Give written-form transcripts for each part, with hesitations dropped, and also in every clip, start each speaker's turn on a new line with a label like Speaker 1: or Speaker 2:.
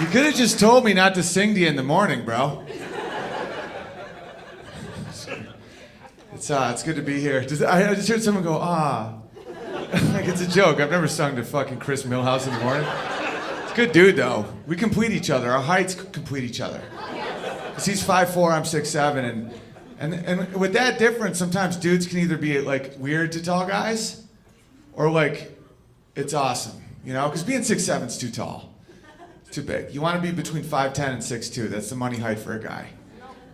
Speaker 1: You could have just told me not to sing to you in the morning, bro. It's good to be here. I just heard someone go, ah. Like it's a joke. I've never sung to fucking Chris Millhouse in the morning. He's a good dude, though. We complete each other. Our heights complete each other. Because he's 5'4", I'm 6'7", and with that difference, sometimes dudes can either be like weird to tall guys, or like it's awesome, you know? Because being 6'7" is too tall. It's too big. You want to be between 5'10" and 6'2". That's the money height for a guy.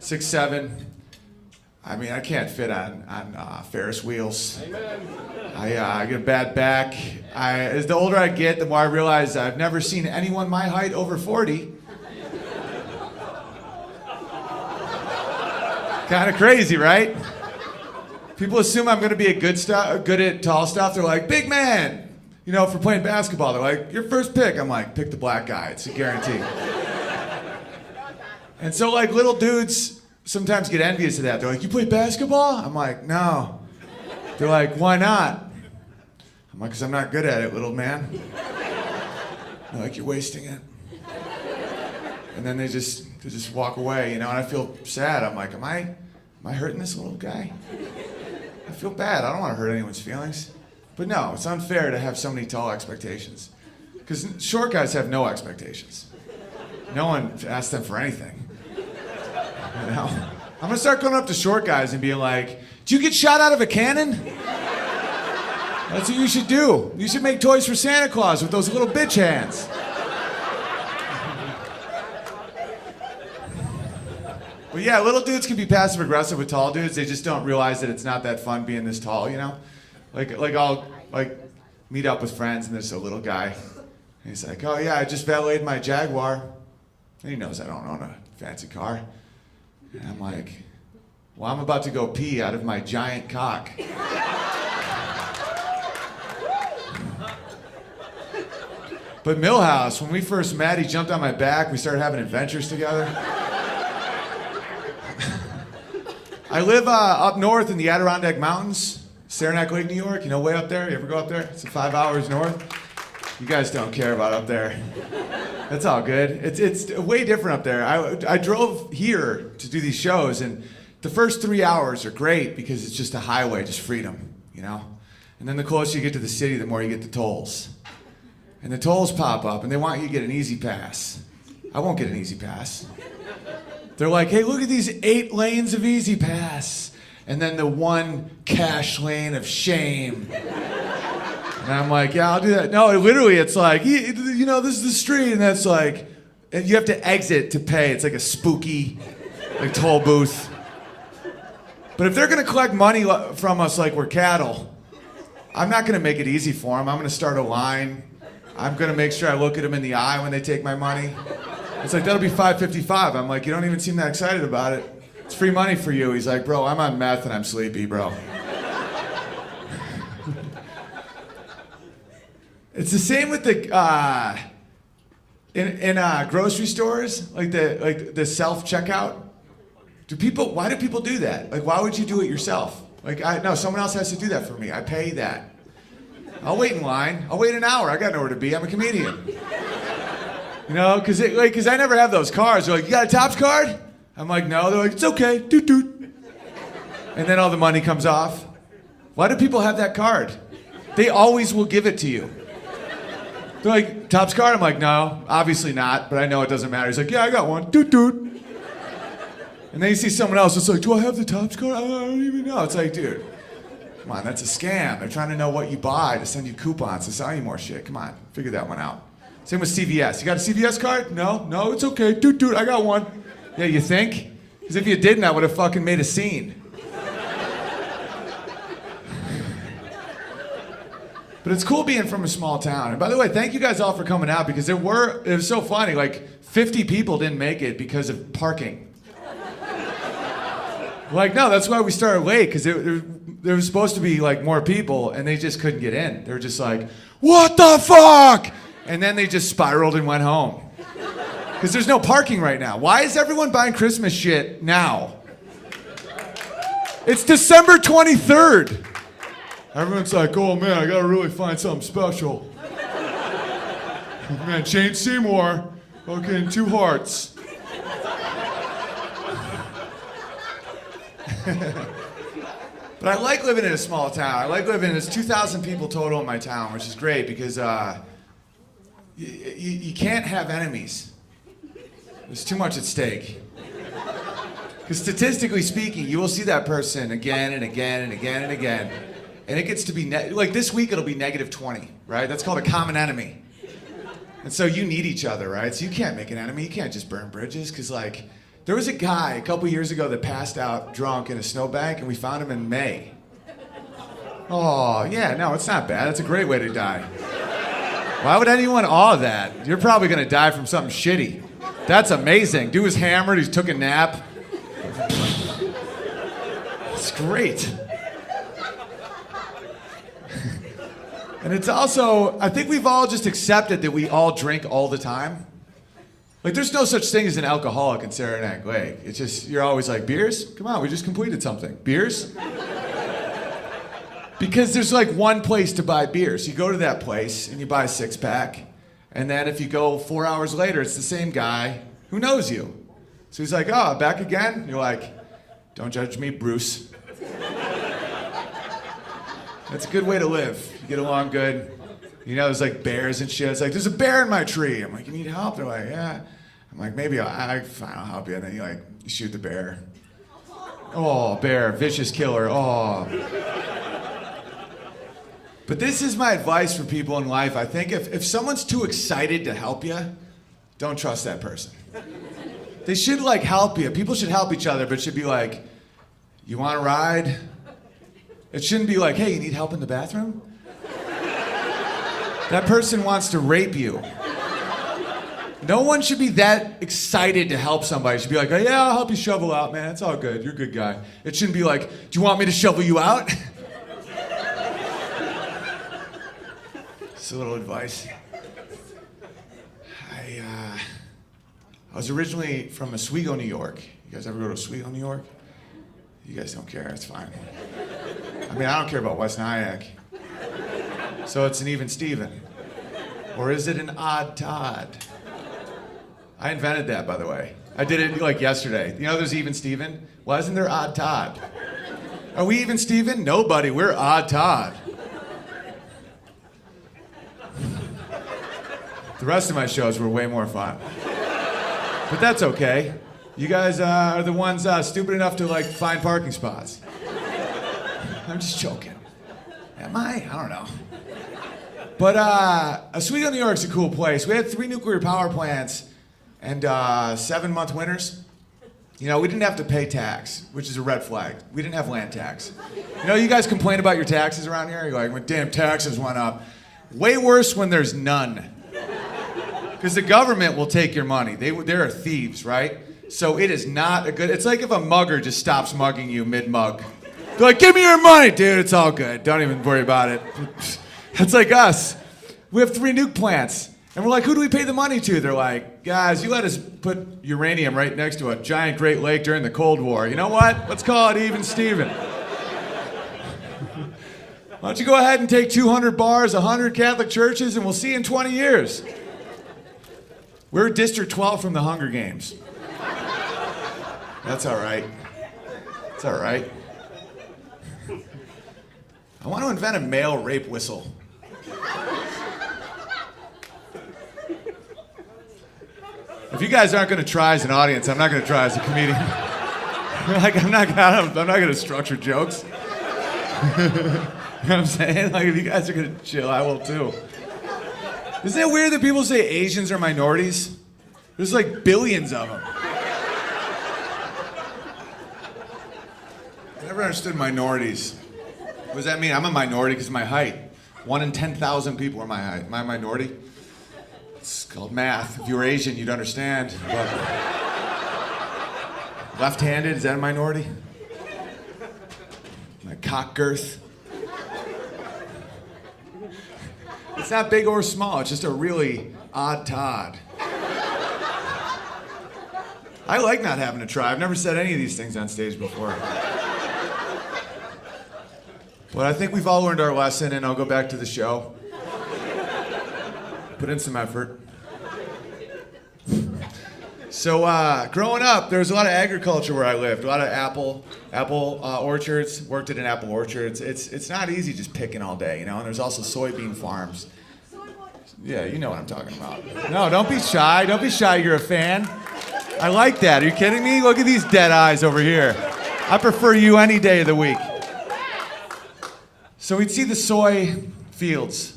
Speaker 1: 6'7". I mean, I can't fit on Ferris wheels. Amen. I get a bad back. As the older I get, the more I realize I've never seen anyone my height over 40. Kind of crazy, right? People assume I'm going to be good at tall stuff. They're like, big man, you know, for playing basketball. They're like, your first pick. I'm like, pick the black guy. It's a guarantee. And so, like, little dudes sometimes get envious of that. They're like, you play basketball? I'm like, no. They're like, why not? I'm like, because I'm not good at it, little man. They're like, you're wasting it. And then they just walk away, you know, and I feel sad. I'm like, am I hurting this little guy? I feel bad. I don't want to hurt anyone's feelings. But no, it's unfair to have so many tall expectations. Because short guys have no expectations. No one asks them for anything. You know? I'm gonna start going up to short guys and being like, "Do you get shot out of a cannon?" That's what you should do. You should make toys for Santa Claus with those little bitch hands. But yeah, little dudes can be passive aggressive with tall dudes. They just don't realize that it's not that fun being this tall, you know? Like I'll meet up with friends and there's a little guy. And he's like, "Oh yeah, I just valeted my Jaguar." And he knows I don't own a fancy car. And I'm like, well, I'm about to go pee out of my giant cock. But Millhouse, when we first met, he jumped on my back. We started having adventures together. I live up north in the Adirondack Mountains, Saranac Lake, New York. You know, way up there. You ever go up there? It's 5 hours north. You guys don't care about up there. That's all good. It's way different up there. I drove here to do these shows, and the first 3 hours are great because it's just a highway, just freedom, you know? And then the closer you get to the city, the more you get the tolls. And the tolls pop up, and they want you to get an easy pass. I won't get an easy pass. They're like, hey, look at these 8 lanes of easy pass. And then the 1 cash lane of shame. And I'm like, yeah, I'll do that. No, it's like, you know, this is the street, and that's like, and you have to exit to pay. It's like a spooky, like, toll booth. But if they're gonna collect money from us like we're cattle, I'm not gonna make it easy for them. I'm gonna start a line. I'm gonna make sure I look at them in the eye when they take my money. It's like, that'll be $5.55. I'm like, you don't even seem that excited about it. It's free money for you. He's like, bro, I'm on meth and I'm sleepy, bro. It's the same with the in grocery stores, like the self checkout. Why do people do that? Like, why would you do it yourself? Like, no, someone else has to do that for me. I pay that. I'll wait in line. I'll wait an hour. I got nowhere to be. I'm a comedian. You know, because I never have those cards. They're like, you got a Topps card? I'm like, no. They're like, it's okay. Doot doot. And then all the money comes off. Why do people have that card? They always will give it to you. They're like, Topps card? I'm like, no, obviously not, but I know it doesn't matter. He's like, yeah, I got one. Doot doot. And then you see someone else, it's like, do I have the Topps card? I don't even know. It's like, dude, come on, that's a scam. They're trying to know what you buy to send you coupons to sell you more shit. Come on, figure that one out. Same with CVS. You got a CVS card? No, it's okay. Doot doot, I got one. Yeah, you think? Because if you didn't, I would have fucking made a scene. But it's cool being from a small town. And by the way, thank you guys all for coming out, because it was so funny. Like, 50 people didn't make it because of parking. Like, no, that's why we started late, because there was supposed to be like more people, and they just couldn't get in. They were just like, what the fuck? And then they just spiraled and went home. Because there's no parking right now. Why is everyone buying Christmas shit now? It's December 23rd. Everyone's like, oh man, I gotta really find something special. Man, Shane Seymour, Okay, and 2 hearts. But I like living in a small town. I like living, there's 2,000 people total in my town, which is great because you can't have enemies. There's too much at stake. Because statistically speaking, you will see that person again and again and again and again. And it gets to be, like this week it'll be -20, right? That's called a common enemy. And so you need each other, right? So you can't make an enemy. You can't just burn bridges. Because like, there was a guy a couple years ago that passed out drunk in a snowbank and we found him in May. Oh, yeah, no, it's not bad. It's a great way to die. Why would anyone awe that? You're probably gonna die from something shitty. That's amazing. Dude was hammered, he took a nap. It's great. And it's also, I think we've all just accepted that we all drink all the time. Like, there's no such thing as an alcoholic in Saranac Lake. It's just, you're always like, beers? Come on, we just completed something. Beers? Because there's like one place to buy beers. You go to that place and you buy a 6-pack. And then if you go 4 hours later, it's the same guy who knows you. So he's like, oh, back again? You're like, don't judge me, Bruce. That's a good way to live. You get along good. You know, there's like bears and shit. It's like, there's a bear in my tree. I'm like, you need help? They're like, yeah. I'm like, maybe I'll help you. And then you shoot the bear. Oh, bear, vicious killer. Oh. But this is my advice for people in life. I think if someone's too excited to help you, don't trust that person. They should like help you. People should help each other, but it should be like, you want a ride? It shouldn't be like, hey, you need help in the bathroom? That person wants to rape you. No one should be that excited to help somebody. It should be like, oh, yeah, I'll help you shovel out, man. It's all good. You're a good guy. It shouldn't be like, do you want me to shovel you out? Just a little advice. I was originally from Oswego, New York. You guys ever go to Oswego, New York? You guys don't care, it's fine. I mean, I don't care about West Nyack. So it's an even Steven. Or is it an odd Todd? I invented that, by the way. I did it like yesterday. You know there's even Steven? Why isn't there odd Todd? Are we even Steven? Nobody, we're odd Todd. The rest of my shows were way more fun. But that's okay. You guys are the ones stupid enough to like find parking spots. I'm just joking. Am I? I don't know. But Oswego, New York's a cool place. We had 3 nuclear power plants and 7-month winters. You know, we didn't have to pay tax, which is a red flag. We didn't have land tax. You know, you guys complain about your taxes around here? You're like, when damn taxes went up. Way worse when there's none. Because the government will take your money. They're thieves, right? So it is not a good, it's like if a mugger just stops mugging you mid-mug. They're like, give me your money, dude, it's all good. Don't even worry about it. It's like us. We have 3 nuke plants. And we're like, who do we pay the money to? They're like, guys, you let us put uranium right next to a giant Great Lake during the Cold War. You know what? Let's call it even Steven. Why don't you go ahead and take 200 bars, 100 Catholic churches, and we'll see you in 20 years. We're District 12 from the Hunger Games. That's all right. It's all right. I want to invent a male rape whistle. If you guys aren't going to try as an audience, I'm not going to try as a comedian. Like, I'm not going to structure jokes. You know what I'm saying? Like, if you guys are going to chill, I will too. Isn't it weird that people say Asians are minorities? There's like billions of them. I never understood minorities. What does that mean? I'm a minority because of my height. 1 in 10,000 people are my height. Am I a minority? It's called math. If you were Asian, you'd understand. But left-handed, is that a minority? My cock girth. It's not big or small, it's just a really odd Todd. I like not having to try. I've never said any of these things on stage before. But I think we've all learned our lesson, and I'll go back to the show. Put in some effort. So growing up, there was a lot of agriculture where I lived. A lot of apple orchards. Worked at an apple orchard. It's not easy just picking all day, you know. And there's also soybean farms. Yeah, you know what I'm talking about. No, don't be shy. Don't be shy. You're a fan. I like that. Are you kidding me? Look at these dead eyes over here. I prefer you any day of the week. So we'd see the soy fields.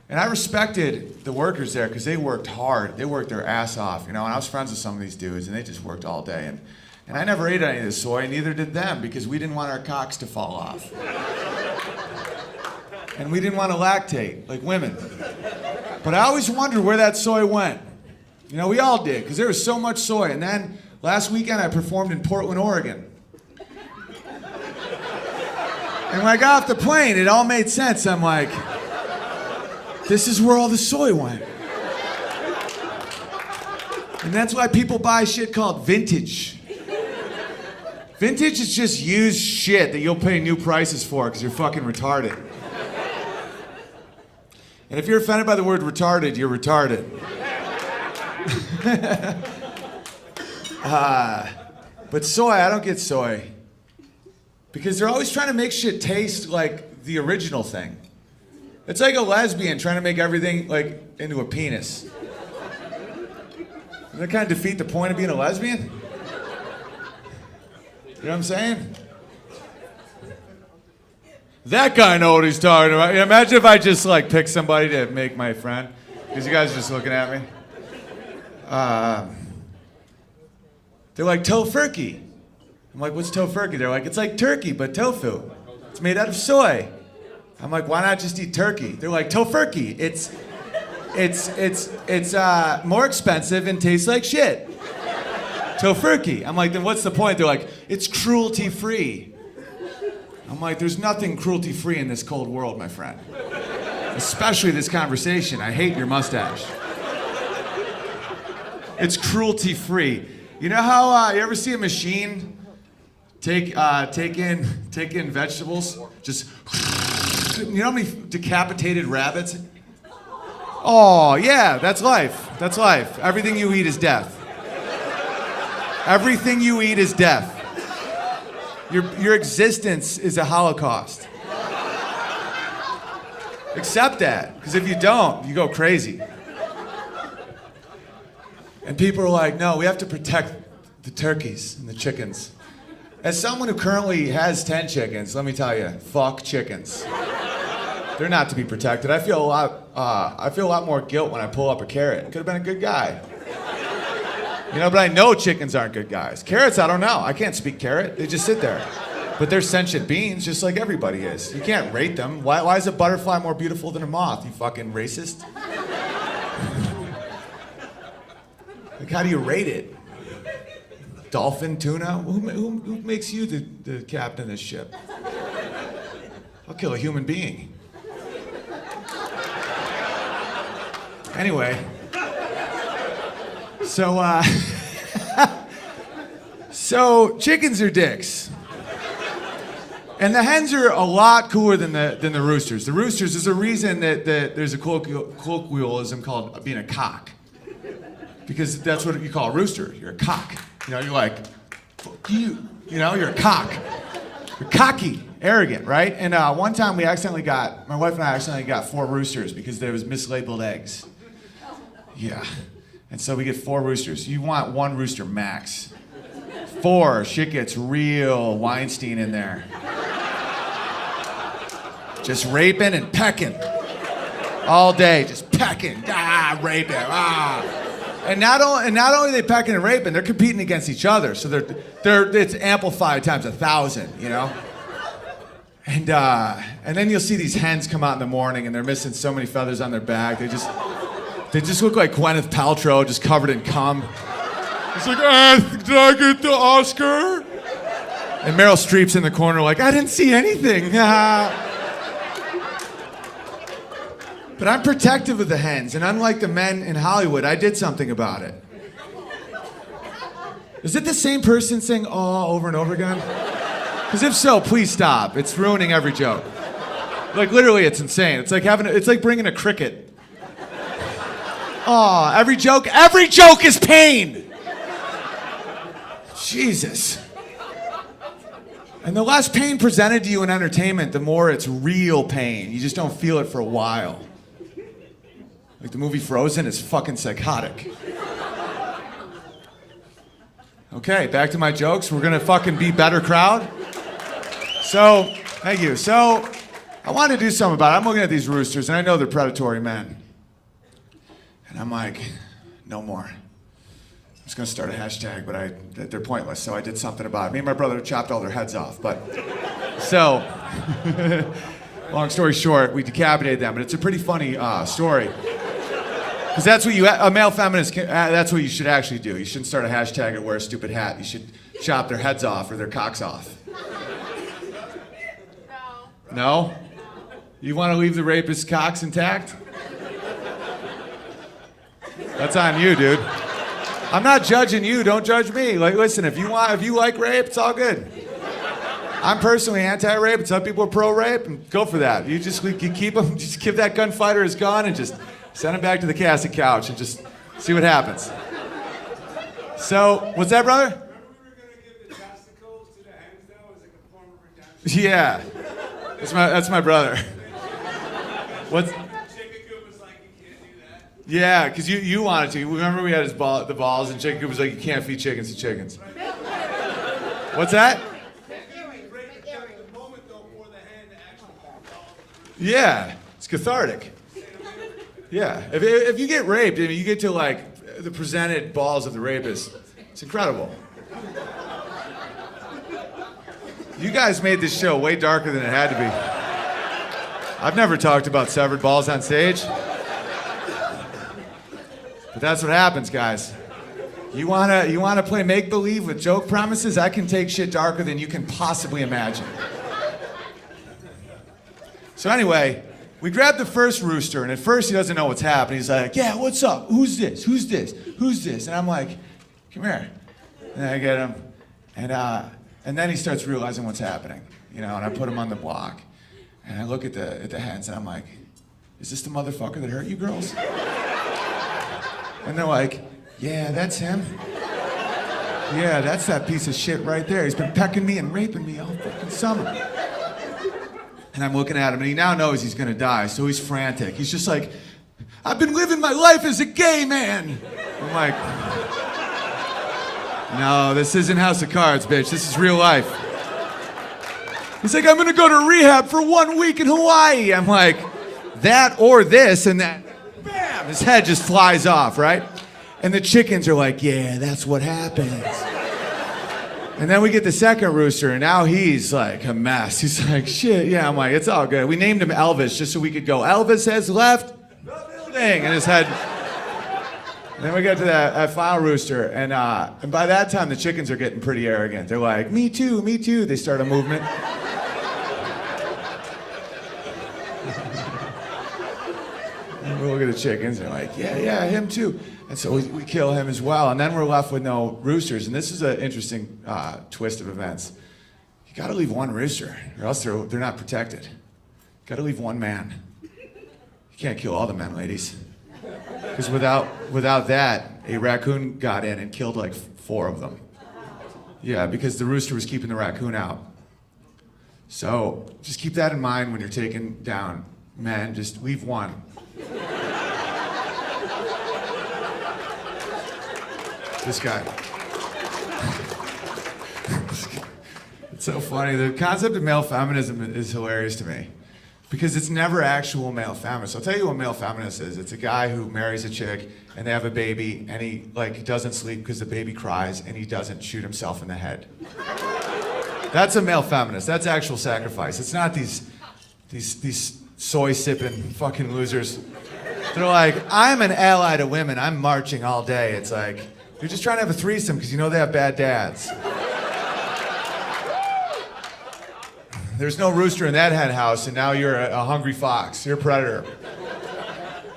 Speaker 1: And I respected the workers there because they worked hard. They worked their ass off, you know. And I was friends with some of these dudes, and they just worked all day. And I never ate any of the soy, and neither did them, because we didn't want our cocks to fall off. And we didn't want to lactate, like women. But I always wondered where that soy went. You know, we all did, because there was so much soy. And then last weekend I performed in Portland, Oregon. And when I got off the plane, it all made sense. I'm like, this is where all the soy went. And that's why people buy shit called vintage. Vintage is just used shit that you'll pay new prices for because you're fucking retarded. And if you're offended by the word retarded, you're retarded. But soy, I don't get soy. Because they're always trying to make shit taste like the original thing. It's like a lesbian trying to make everything like into a penis. Doesn't that kind of defeat the point of being a lesbian? You know what I'm saying? That guy knows what he's talking about. Imagine if I just like pick somebody to make my friend. Because you guys are just looking at me. They're like, tofurkey. I'm like, what's tofurkey? They're like, it's like turkey, but tofu. It's made out of soy. I'm like, why not just eat turkey? They're like, tofurkey. It's more expensive and tastes like shit. Tofurkey. I'm like, then what's the point? They're like, it's cruelty-free. I'm like, there's nothing cruelty-free in this cold world, my friend. Especially this conversation. I hate your mustache. It's cruelty-free. You know how you ever see a machine take in vegetables? Just, you know how many decapitated rabbits? Oh yeah, that's life. That's life. Everything you eat is death. Everything you eat is death. Your existence is a holocaust. Accept that, because if you don't, you go crazy. And people are like, no, we have to protect the turkeys and the chickens. As someone who currently has 10 chickens, let me tell you, fuck chickens. They're not to be protected. I feel a lot more guilt when I pull up a carrot. Could have been a good guy. You know, but I know chickens aren't good guys. Carrots, I don't know. I can't speak carrot. They just sit there. But they're sentient beings, just like everybody is. You can't rate them. Why is a butterfly more beautiful than a moth, you fucking racist? Like, how do you rate it? Dolphin, tuna? Who makes you the captain of this ship? I'll kill a human being. Anyway, so chickens are dicks. And the hens are a lot cooler than the roosters. The roosters, there's a reason that there's a colloquialism called being a cock. Because that's what you call a rooster. You're a cock. You know, you're like, fuck you. You know, you're a cock. You're cocky, arrogant, right? And one time my wife and I accidentally got 4 roosters because there was mislabeled eggs. Yeah. And so we get 4 roosters. You want 1 rooster max. 4, shit gets real Weinstein in there. Just raping and pecking. All day, just pecking, raping, And not only are they pecking and raping, they're competing against each other. So it's amplified times 1,000, you know? And then you'll see these hens come out in the morning and they're missing so many feathers on their back. They just look like Gwyneth Paltrow, just covered in cum. It's like, did I get the Oscar? And Meryl Streep's in the corner like, I didn't see anything. But I'm protective of the hens, and unlike the men in Hollywood, I did something about it. Is it the same person saying "oh" over and over again? Because if so, please stop. It's ruining every joke. Like literally, it's insane. It's like bringing a cricket. Oh, every joke is pain. Jesus. And the less pain presented to you in entertainment, the more it's real pain. You just don't feel it for a while. Like the movie Frozen is fucking psychotic. Okay, back to my jokes. We're gonna fucking be better crowd. So, thank you. So, I wanted to do something about it. I'm looking at these roosters, and I know they're predatory men. And I'm like, no more. I'm just gonna start a hashtag, but they're pointless, so I did something about it. Me and my brother chopped all their heads off, but... So, long story short, we decapitated them, but it's a pretty funny story. Because that's what a male feminist, that's what you should actually do. You shouldn't start a hashtag and wear a stupid hat. You should chop their heads off or their cocks off. No? No? You want to leave the rapist's cocks intact? That's on you, dude. I'm not judging you. Don't judge me. Like, listen, if you like rape, it's all good. I'm personally anti-rape, and some people are pro-rape, and go for that. You keep them, just give that gunfighter his gun and just send him back to the casting couch and just see what happens. So, what's that, brother?
Speaker 2: Remember we were going to give the testicles to the hens, though, as like a form of redemption?
Speaker 1: Yeah. That's my brother. What's...
Speaker 2: Chicken Coop was like, you can't do that.
Speaker 1: Yeah, because you wanted to. Remember we had the balls, and Chicken Coop was like, you can't feed chickens to chickens. What's that? Yeah, it's cathartic. Yeah, if you get raped, I mean, you get to like the presented balls of the rapist. It's incredible. You guys made this show way darker than it had to be. I've never talked about severed balls on stage. But that's what happens, guys. You wanna play make-believe with joke promises? I can take shit darker than you can possibly imagine. So anyway, we grabbed the first rooster, and at first he doesn't know what's happening. He's like, yeah, what's up? Who's this? Who's this? Who's this? And I'm like, come here. And I get him, and then he starts realizing what's happening, you know, and I put him on the block. And I look at the hens, and I'm like, is this the motherfucker that hurt you girls? And they're like, yeah, that's him. Yeah, that's that piece of shit right there. He's been pecking me and raping me all fucking summer. And I'm looking at him, and he now knows he's gonna die, so he's frantic. He's just like, I've been living my life as a gay man. I'm like, no, this isn't House of Cards, bitch. This is real life. He's like, I'm gonna go to rehab for 1 week in Hawaii. I'm like, that or this, and that, bam, his head just flies off, right? And the chickens are like, yeah, that's what happens. And then we get the second rooster, and now he's like a mess. He's like, shit, yeah. I'm like, it's all good. We named him Elvis just so we could go, Elvis has left the building, in his head. And then we get to that final rooster, and by that time, the chickens are getting pretty arrogant. They're like, me too, me too. They start a movement. And we look at the chickens, and they're like, yeah, him too. And so we kill him as well, and then we're left with no roosters. And this is an interesting twist of events. You gotta leave one rooster, or else they're not protected. You gotta leave one man. You can't kill all the men, ladies. Because without that, a raccoon got in and killed like 4 of them. Yeah, because the rooster was keeping the raccoon out. So just keep that in mind when you're taking down men. Just leave one. This guy. It's so funny. The concept of male feminism is hilarious to me because it's never actual male feminism. I'll tell you what male feminist is. It's a guy who marries a chick and they have a baby and he doesn't sleep because the baby cries and he doesn't shoot himself in the head. That's a male feminist. That's actual sacrifice. It's not these soy sipping fucking losers. They're like, I'm an ally to women. I'm marching all day. It's like, you're just trying to have a threesome because you know they have bad dads. There's no rooster in that hen house, and now you're a hungry fox. You're a predator.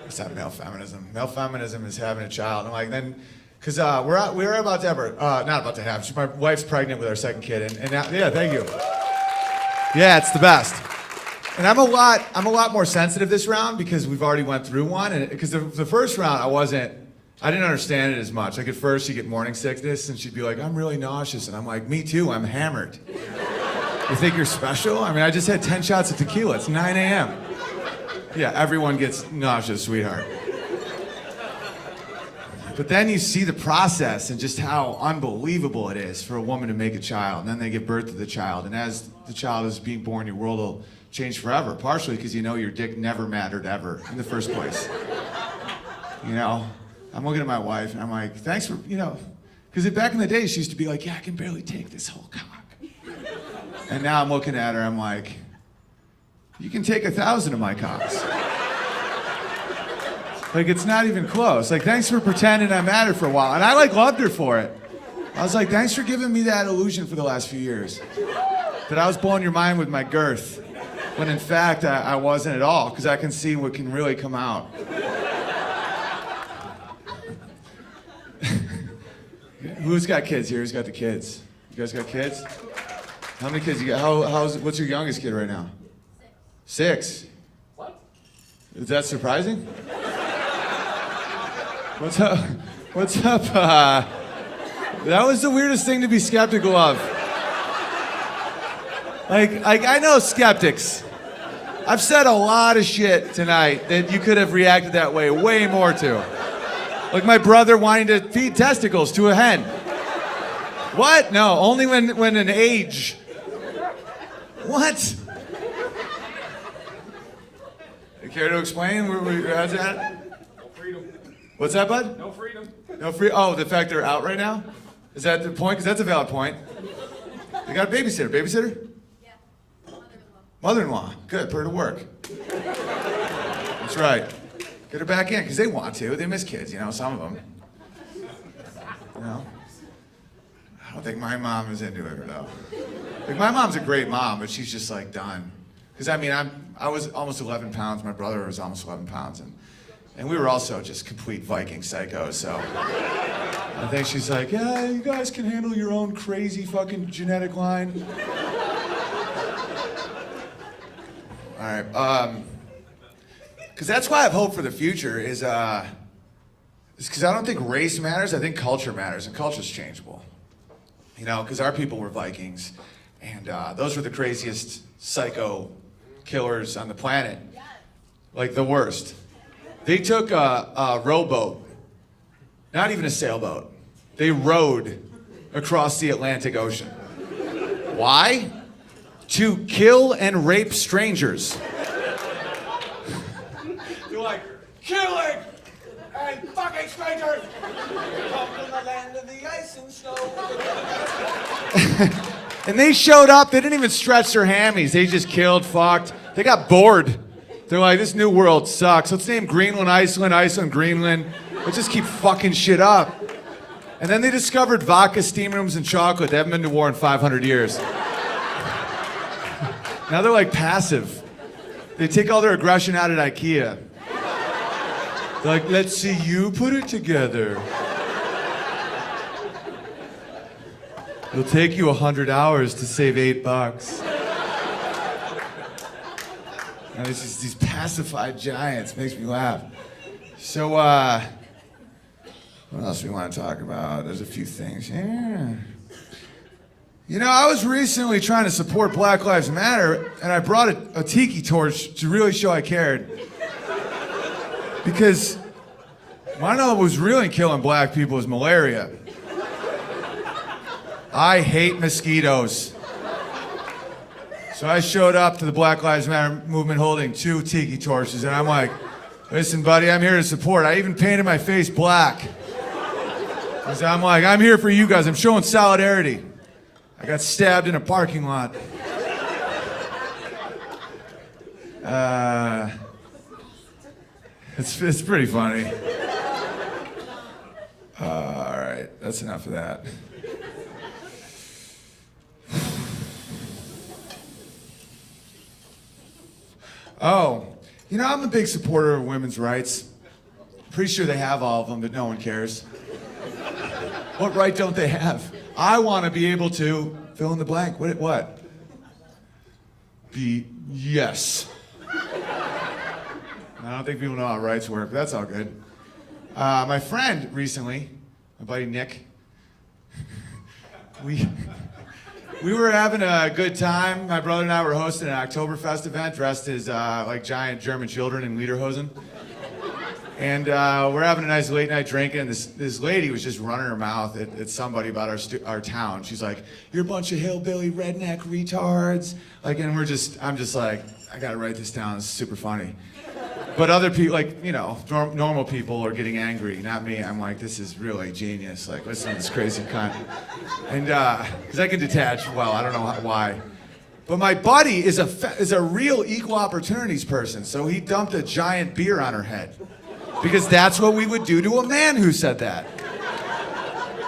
Speaker 1: What's that male feminism? Male feminism is having a child. I'm like, then, because we're about to have not about to have. My wife's pregnant with our second kid, and now, yeah, thank you. Yeah, it's the best. And I'm a lot more sensitive this round because we've already went through one, and because the first round I wasn't I didn't understand it as much. Like at first she'd get morning sickness and she'd be like, I'm really nauseous. And I'm like, me too, I'm hammered. You think you're special? I mean, I just had 10 shots of tequila. It's 9 a.m. Yeah, everyone gets nauseous, sweetheart. But then you see the process and just how unbelievable it is for a woman to make a child. And then they give birth to the child. And as the child is being born, your world will change forever. Partially because you know your dick never mattered ever in the first place. You know? I'm looking at my wife and I'm like, thanks for, you know, because back in the day she used to be like, yeah, I can barely take this whole cock. And now I'm looking at her, I'm like, you can take 1,000 of my cocks. Like, it's not even close. Like, thanks for pretending I mattered for a while. And I, like, loved her for it. I was like, thanks for giving me that illusion for the last few years. That I was blowing your mind with my girth. When in fact, I wasn't at all, because I can see what can really come out. Who's got kids here? Who's got the kids? You guys got kids? How many kids you got? What's your youngest kid right now? 6.
Speaker 2: What?
Speaker 1: Is that surprising? What's up? What's up? That was the weirdest thing to be skeptical of. Like I know skeptics. I've said a lot of shit tonight that you could have reacted that way more to. Like my brother wanting to feed testicles to a hen. What? No, only when an age. What? You care to explain? How's that?
Speaker 2: No freedom.
Speaker 1: What's that, bud?
Speaker 2: No freedom.
Speaker 1: No free. Oh, the fact they're out right now? Is that the point? Because that's a valid point. They got a babysitter. Babysitter?
Speaker 3: Yeah. Mother-in-law.
Speaker 1: Mother-in-law. Good. Put her to work. That's right. Get her back in because they want to. They miss kids, you know. Some of them. You know. I don't think my mom is into it though. Like my mom's a great mom, but she's just like done. Because I mean, I was almost 11 pounds. My brother was almost 11 pounds, and we were also just complete Viking psychos. So I think she's like, yeah, you guys can handle your own crazy fucking genetic line. All right. Because that's why I have hope for the future is because I don't think race matters. I think culture matters, and culture's changeable. You know, because our people were Vikings, and those were the craziest psycho killers on the planet. Like the worst. They took a rowboat, not even a sailboat. They rowed across the Atlantic Ocean. Why? To kill and rape strangers. They're like, killing and fucking strangers! Come from the land of the ice and snow. And they showed up, they didn't even stretch their hammies. They just killed, fucked. They got bored. They're like, this new world sucks. Let's name Greenland, Iceland, Greenland. Let's just keep fucking shit up. And then they discovered vodka, steam rooms, and chocolate. They haven't been to war in 500 years. Now they're like passive. They take all their aggression out at IKEA. They're like, let's see you put it together. It'll take you 100 hours to save $8. Now, it's just these pacified giants. Makes me laugh. So, what else do we want to talk about? There's a few things here. You know, I was recently trying to support Black Lives Matter, and I brought a tiki torch to really show I cared. Because, I know what was really killing black people is malaria. I hate mosquitoes. So I showed up to the Black Lives Matter movement holding 2 tiki torches, and I'm like, listen, buddy, I'm here to support. I even painted my face black. Because I'm like, I'm here for you guys. I'm showing solidarity. I got stabbed in a parking lot. It's pretty funny. All right, that's enough of that. Oh, you know, I'm a big supporter of women's rights. Pretty sure they have all of them, but no one cares. What right don't they have? I want to be able to fill in the blank. What? Yes. I don't think people know how rights work, but that's all good. My friend recently, my buddy Nick, we were having a good time. My brother and I were hosting an Oktoberfest event dressed as like giant German children in lederhosen. And we're having a nice late night drinking, and this lady was just running her mouth at somebody about our town. She's like, "You're a bunch of hillbilly redneck retards." Like, and I'm just like, I gotta write this down. It's super funny. But other people, like, you know, normal people are getting angry, not me. I'm like, this is really genius. Like, listen to this crazy cunt. And, because I can detach well, I don't know why. But my buddy is a real equal opportunities person, so he dumped a giant beer on her head. Because that's what we would do to a man who said that.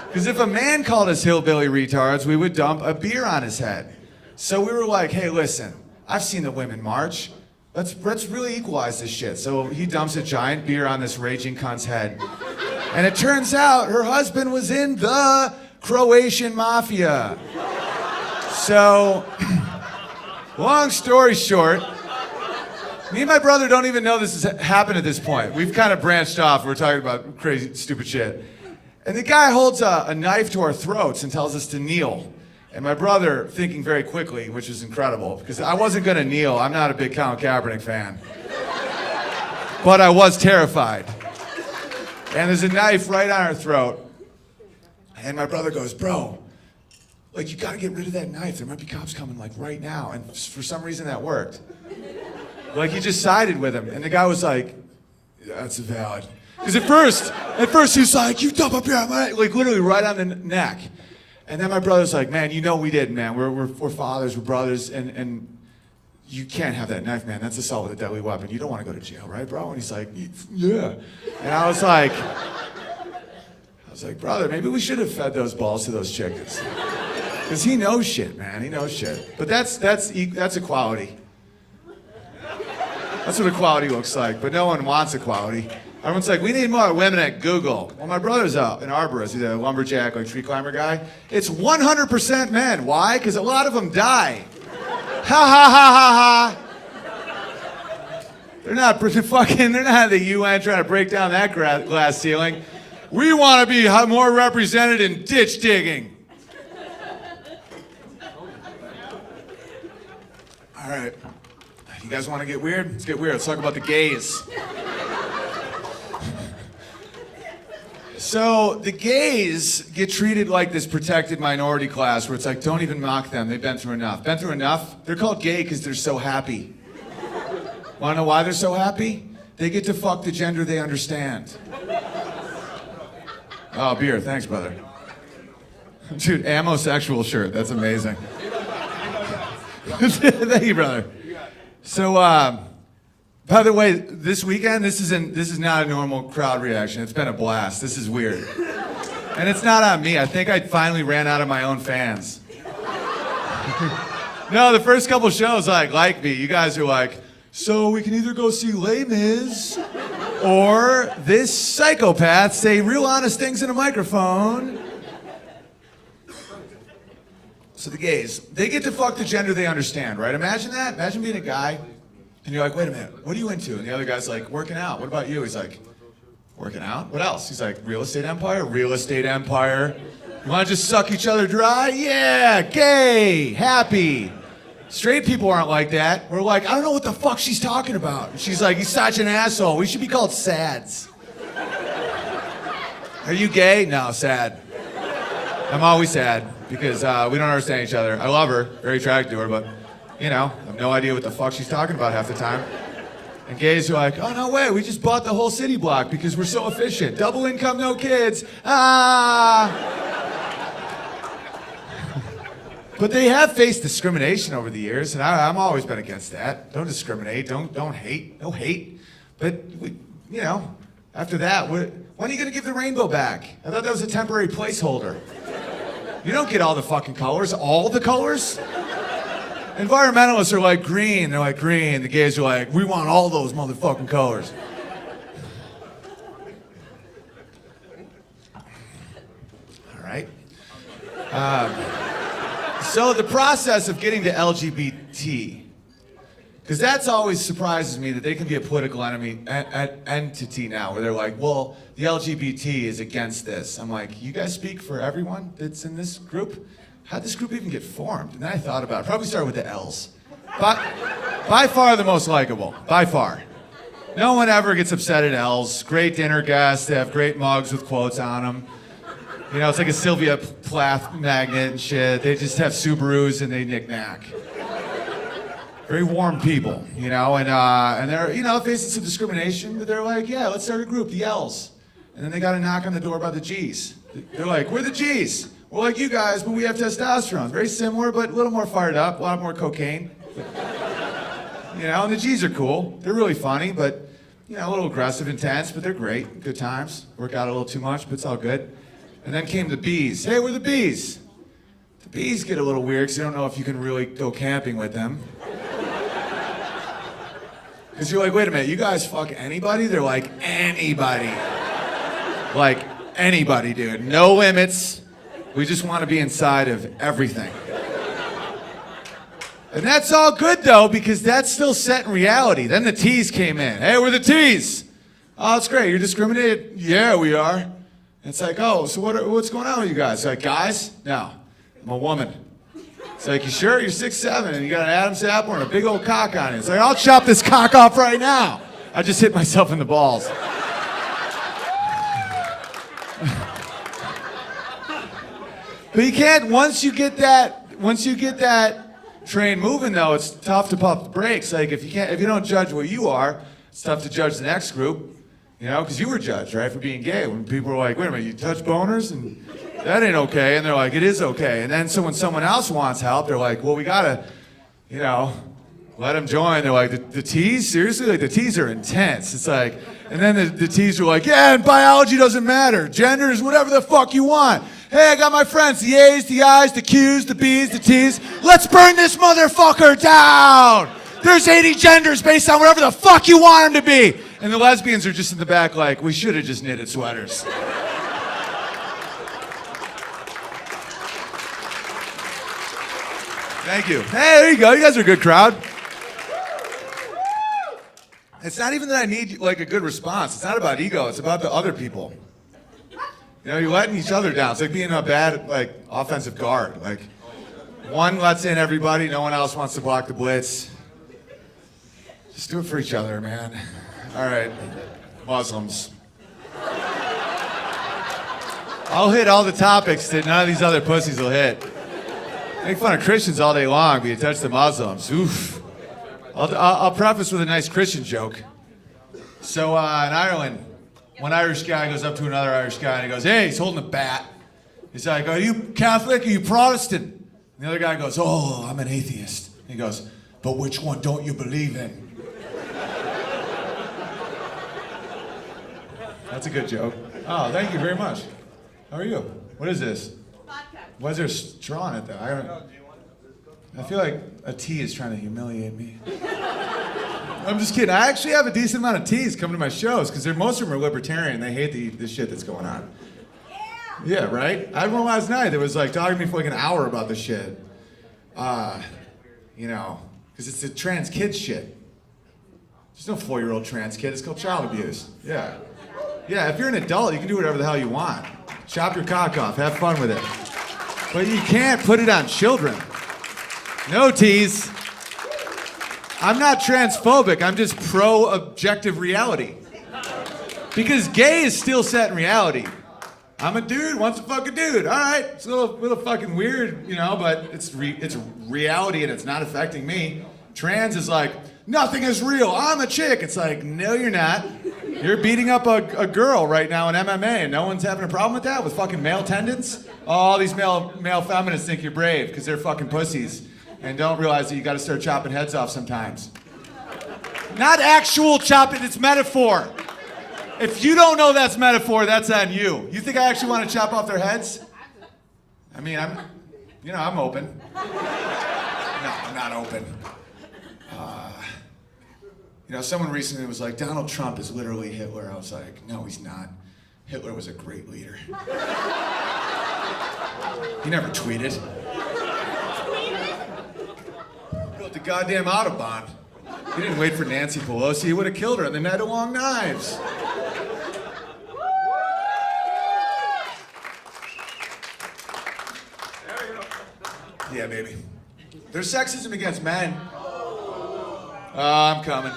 Speaker 1: Because if a man called us hillbilly retards, we would dump a beer on his head. So we were like, hey, listen, I've seen the women march. Let's really equalize this shit. So he dumps a giant beer on this raging cunt's head. And it turns out her husband was in the Croatian mafia. So, long story short, me and my brother don't even know this has happened at this point. We've kind of branched off. We're talking about crazy, stupid shit. And the guy holds a knife to our throats and tells us to kneel. And my brother, thinking very quickly, which is incredible, because I wasn't going to kneel. I'm not a big Colin Kaepernick fan. But I was terrified. And there's a knife right on our throat. And my brother goes, bro, like, you got to get rid of that knife. There might be cops coming, like, right now. And for some reason, that worked. Like, he just sided with him. And the guy was like, yeah, that's valid. Because at first he was like, you dump up here, like, literally right on the neck. And then my brother's like, man, you know we did, man. We're fathers, we're brothers, and you can't have that knife, man. That's assault with a deadly weapon. You don't want to go to jail, right, bro? And he's like, yeah. And I was like, brother, maybe we should have fed those balls to those chickens. Because he knows shit, man. He knows shit. But that's equality. That's what equality looks like. But no one wants equality. Everyone's like, we need more women at Google. Well, my brother's an arborist. He's a lumberjack, like tree climber guy. It's 100% men. Why? Because a lot of them die. Ha ha ha ha ha. They're not the UN trying to break down that glass ceiling. We want to be more represented in ditch digging. All right. You guys want to get weird? Let's get weird. Let's talk about the gays. So the gays get treated like this protected minority class where it's like, don't even mock them. They've been through enough. Been through enough? They're called gay because they're so happy. Want to know why they're so happy? They get to fuck the gender they understand. Oh, beer. Thanks, brother. Dude, amosexual shirt. That's amazing. Thank you, brother. So, by the way, this weekend, this is not a normal crowd reaction. It's been a blast. This is weird. And it's not on me. I think I finally ran out of my own fans. No, the first couple shows, like me. You guys are like, so we can either go see Les Mis or this psychopath say real honest things in a microphone. So the gays, they get to fuck the gender they understand, right? Imagine that. Imagine being a guy. And you're like, wait a minute, what are you into? And the other guy's like, working out. What about you? He's like, working out? What else? He's like, real estate empire? Real estate empire. You want to just suck each other dry? Yeah, gay, happy. Straight people aren't like that. We're like, I don't know what the fuck she's talking about. And she's like, he's such an asshole. We should be called sads. Are you gay? No, sad. I'm always sad because we don't understand each other. I love her, very attracted to her, but you know, I have no idea what the fuck she's talking about half the time. And gays are like, oh, no way, we just bought the whole city block because we're so efficient. Double income, no kids. Ah! But they have faced discrimination over the years, and I've always been against that. Don't discriminate, don't hate, no hate. But, you know, after that, when are you going to give the rainbow back? I thought that was a temporary placeholder. You don't get all the fucking colors, all the colors? Environmentalists are like green. They're like green. The gays are like, we want all those motherfucking colors. All right. So the process of getting to LGBT Because that's always surprises me that they can be a political entity now, where they're like, well, the LGBT is against this. I'm like, you guys speak for everyone that's in this group? How'd this group even get formed? And then I thought about it. Probably started with the L's. By far the most likable. By far. No one ever gets upset at L's. Great dinner guests. They have great mugs with quotes on them. You know, it's like a Sylvia Plath magnet and shit. They just have Subarus and they knick-knack. Very warm people, you know, and they're, you know, facing some discrimination, but they're like, yeah, let's start a group, the L's. And then they got a knock on the door about the G's. They're like, we're the G's. We're like you guys, but we have testosterone. Very similar, but a little more fired up, a lot more cocaine. You know, and the G's are cool. They're really funny, but, you know, a little aggressive, intense, but they're great. Good times. Work out a little too much, but it's all good. And then came the B's. Hey, we're the B's. The B's get a little weird because you don't know if you can really go camping with them. Because you're like, wait a minute, you guys fuck anybody? They're like, anybody. Like, anybody, dude. No limits. We just want to be inside of everything. And that's all good, though, because that's still set in reality. Then the T's came in. Hey, we're the T's. Oh, that's great. You're discriminated? Yeah, we are. And it's like, oh, so what's going on with you guys? Like, guys? No, I'm a woman. It's like, you sure? You're 6'7", and you got an Adam's apple and a big old cock on it. It's like, I'll chop this cock off right now. I just hit myself in the balls. But you can't, once you get that train moving, though, it's tough to pump the brakes. Like, if you don't judge what you are, it's tough to judge the next group. You know, because you were judged, right, for being gay. When people were like, wait a minute, you touch boners? And that ain't okay. And they're like, it is okay. And then so when someone else wants help, they're like, well, we gotta, you know, let them join. They're like, the T's? Seriously? Like, the T's are intense. It's like, and then the T's are like, yeah, and biology doesn't matter. Gender is whatever the fuck you want. Hey, I got my friends, the A's, the I's, the Q's, the B's, the T's. Let's burn this motherfucker down. There's 80 genders based on whatever the fuck you want them to be. And the lesbians are just in the back like, we should have just knitted sweaters. Thank you. Hey, there you go. You guys are a good crowd. It's not even that I need like a good response. It's not about ego. It's about the other people. You know, you're letting each other down. It's like being a bad like offensive guard. Like one lets in everybody. No one else wants to block the blitz. Just do it for each other, man. All right, Muslims. I'll hit all the topics that none of these other pussies will hit. Make fun of Christians all day long, but you touch the Muslims. Oof. I'll preface with a nice Christian joke. So in Ireland, one Irish guy goes up to another Irish guy and he goes, hey, he's holding a bat. He's like, are you Catholic or are you Protestant? And the other guy goes, oh, I'm an atheist. And he goes, but which one don't you believe in? That's a good joke. Oh, thank you very much. How are you? What is this?
Speaker 3: Vodka.
Speaker 1: Why is there straw in it, though? I feel like a tea is trying to humiliate me. I'm just kidding. I actually have a decent amount of teas coming to my shows because most of them are libertarian. They hate the shit that's going on. Yeah, right? I had one last night that was like talking to me for like an hour about this shit. You know, because it's a trans kid shit. There's no 4-year-old trans kid. It's called child abuse. Yeah. Yeah, if you're an adult, you can do whatever the hell you want. Chop your cock off. Have fun with it. But you can't put it on children. No tease. I'm not transphobic. I'm just pro-objective reality. Because gay is still set in reality. I'm a dude, wants to fuck a dude. All right, it's a little fucking weird, you know, but it's reality and it's not affecting me. Trans is like, nothing is real. I'm a chick. It's like, no, you're not. You're beating up a girl right now in MMA, and no one's having a problem with that, with fucking male tendons? All these male feminists think you're brave because they're fucking pussies and don't realize that you got to start chopping heads off sometimes. Not actual chopping, it's metaphor. If you don't know that's metaphor, that's on you. You think I actually want to chop off their heads? I mean, I'm open. No, I'm not open. You know, someone recently was like, Donald Trump is literally Hitler. I was like, no, he's not. Hitler was a great leader. He never tweeted. Built the goddamn Autobahn. He didn't wait for Nancy Pelosi. He would have killed her on the Night of Long Knives. Yeah, baby. There's sexism against men. I'm coming.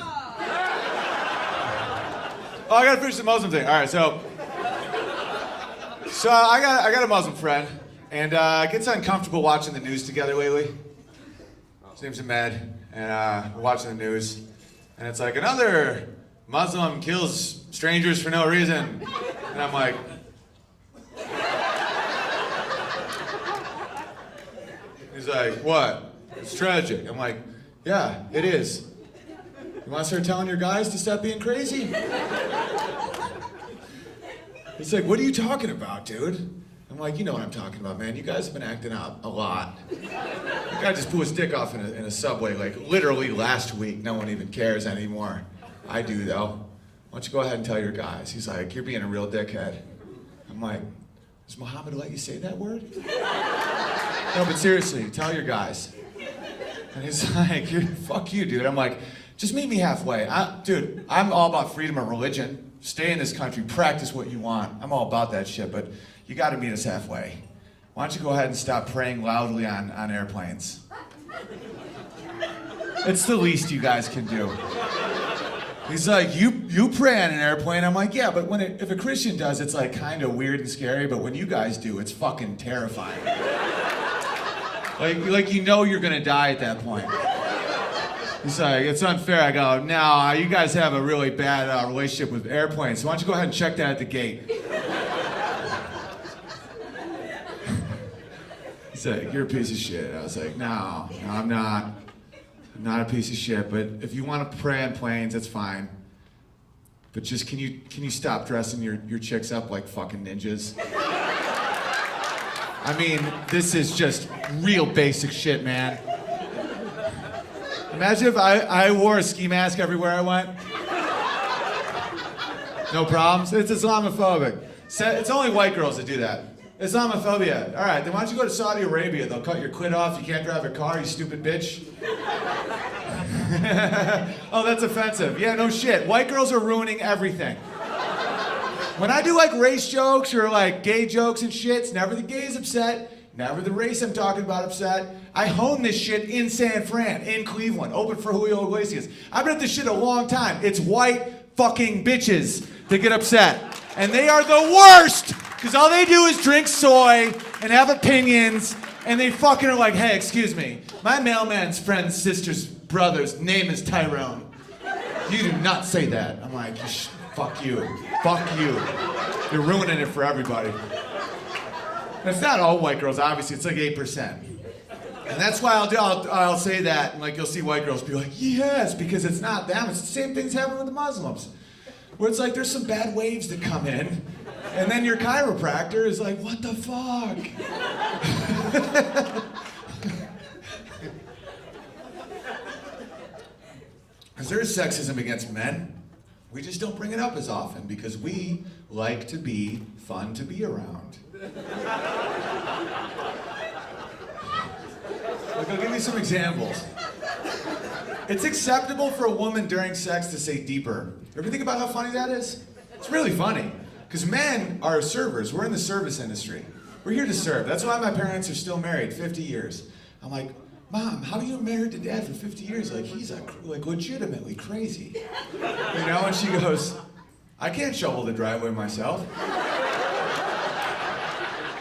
Speaker 1: Oh, I gotta finish the Muslim thing. All right, so I got a Muslim friend, and gets uncomfortable watching the news together lately. His name's Ahmed, and we're watching the news, and it's like another Muslim kills strangers for no reason, and I'm like. He's like, what? It's tragic. I'm like, yeah, it is. You want to start telling your guys to stop being crazy? He's like, what are you talking about, dude? I'm like, you know what I'm talking about, man. You guys have been acting out a lot. The guy just blew his dick off in a subway, like literally last week. No one even cares anymore. I do, though. Why don't you go ahead and tell your guys? He's like, you're being a real dickhead. I'm like, does Muhammad let you say that word? No, but seriously, tell your guys. And he's like, fuck you, dude. I'm like, just meet me halfway. Dude, I'm all about freedom of religion. Stay in this country, practice what you want. I'm all about that shit, but you gotta meet us halfway. Why don't you go ahead and stop praying loudly on airplanes? It's the least you guys can do. He's like, you pray on an airplane? I'm like, yeah, but if a Christian does, it's like kind of weird and scary, but when you guys do, it's fucking terrifying. Like you know you're gonna die at that point. He's like, it's unfair. I go, no, you guys have a really bad relationship with airplanes, so why don't you go ahead and check that at the gate? He's like, you're a piece of shit. I was like, no, I'm not. I'm not a piece of shit, but if you want to pray on planes, that's fine. But just can you stop dressing your chicks up like fucking ninjas? I mean, this is just real basic shit, man. Imagine if I wore a ski mask everywhere I went. No problems. It's Islamophobic. It's only white girls that do that. Islamophobia. All right, then why don't you go to Saudi Arabia? They'll cut your clit off. You can't drive a car, you stupid bitch. Oh, that's offensive. Yeah, no shit. White girls are ruining everything. When I do like race jokes or like gay jokes and shit, it's never the gays upset, never the race I'm talking about upset. I hone this shit in San Fran, in Cleveland, open for Julio Iglesias. I've been at this shit a long time. It's white fucking bitches that get upset. And they are the worst! Because all they do is drink soy and have opinions, and they fucking are like, hey, excuse me, my mailman's friend's sister's brother's name is Tyrone. You do not say that. I'm like, fuck you. Fuck you. You're ruining it for everybody. And it's not all white girls, obviously, it's like 8%. And that's why I'll say that, and like you'll see white girls be like, yes, because it's not them. It's the same things happen with the Muslims. Where it's like there's some bad waves that come in, and then your chiropractor is like, what the fuck? Because there's sexism against men. We just don't bring it up as often because we like to be fun to be around. Like, I'll give you some examples. It's acceptable for a woman during sex to say deeper. Ever think about how funny that is? It's really funny. Because men are servers. We're in the service industry. We're here to serve. That's why my parents are still married, 50 years. I'm like, Mom, how are you married to Dad for 50 years? Like, he's like legitimately crazy. You know, and she goes, I can't shovel the driveway myself.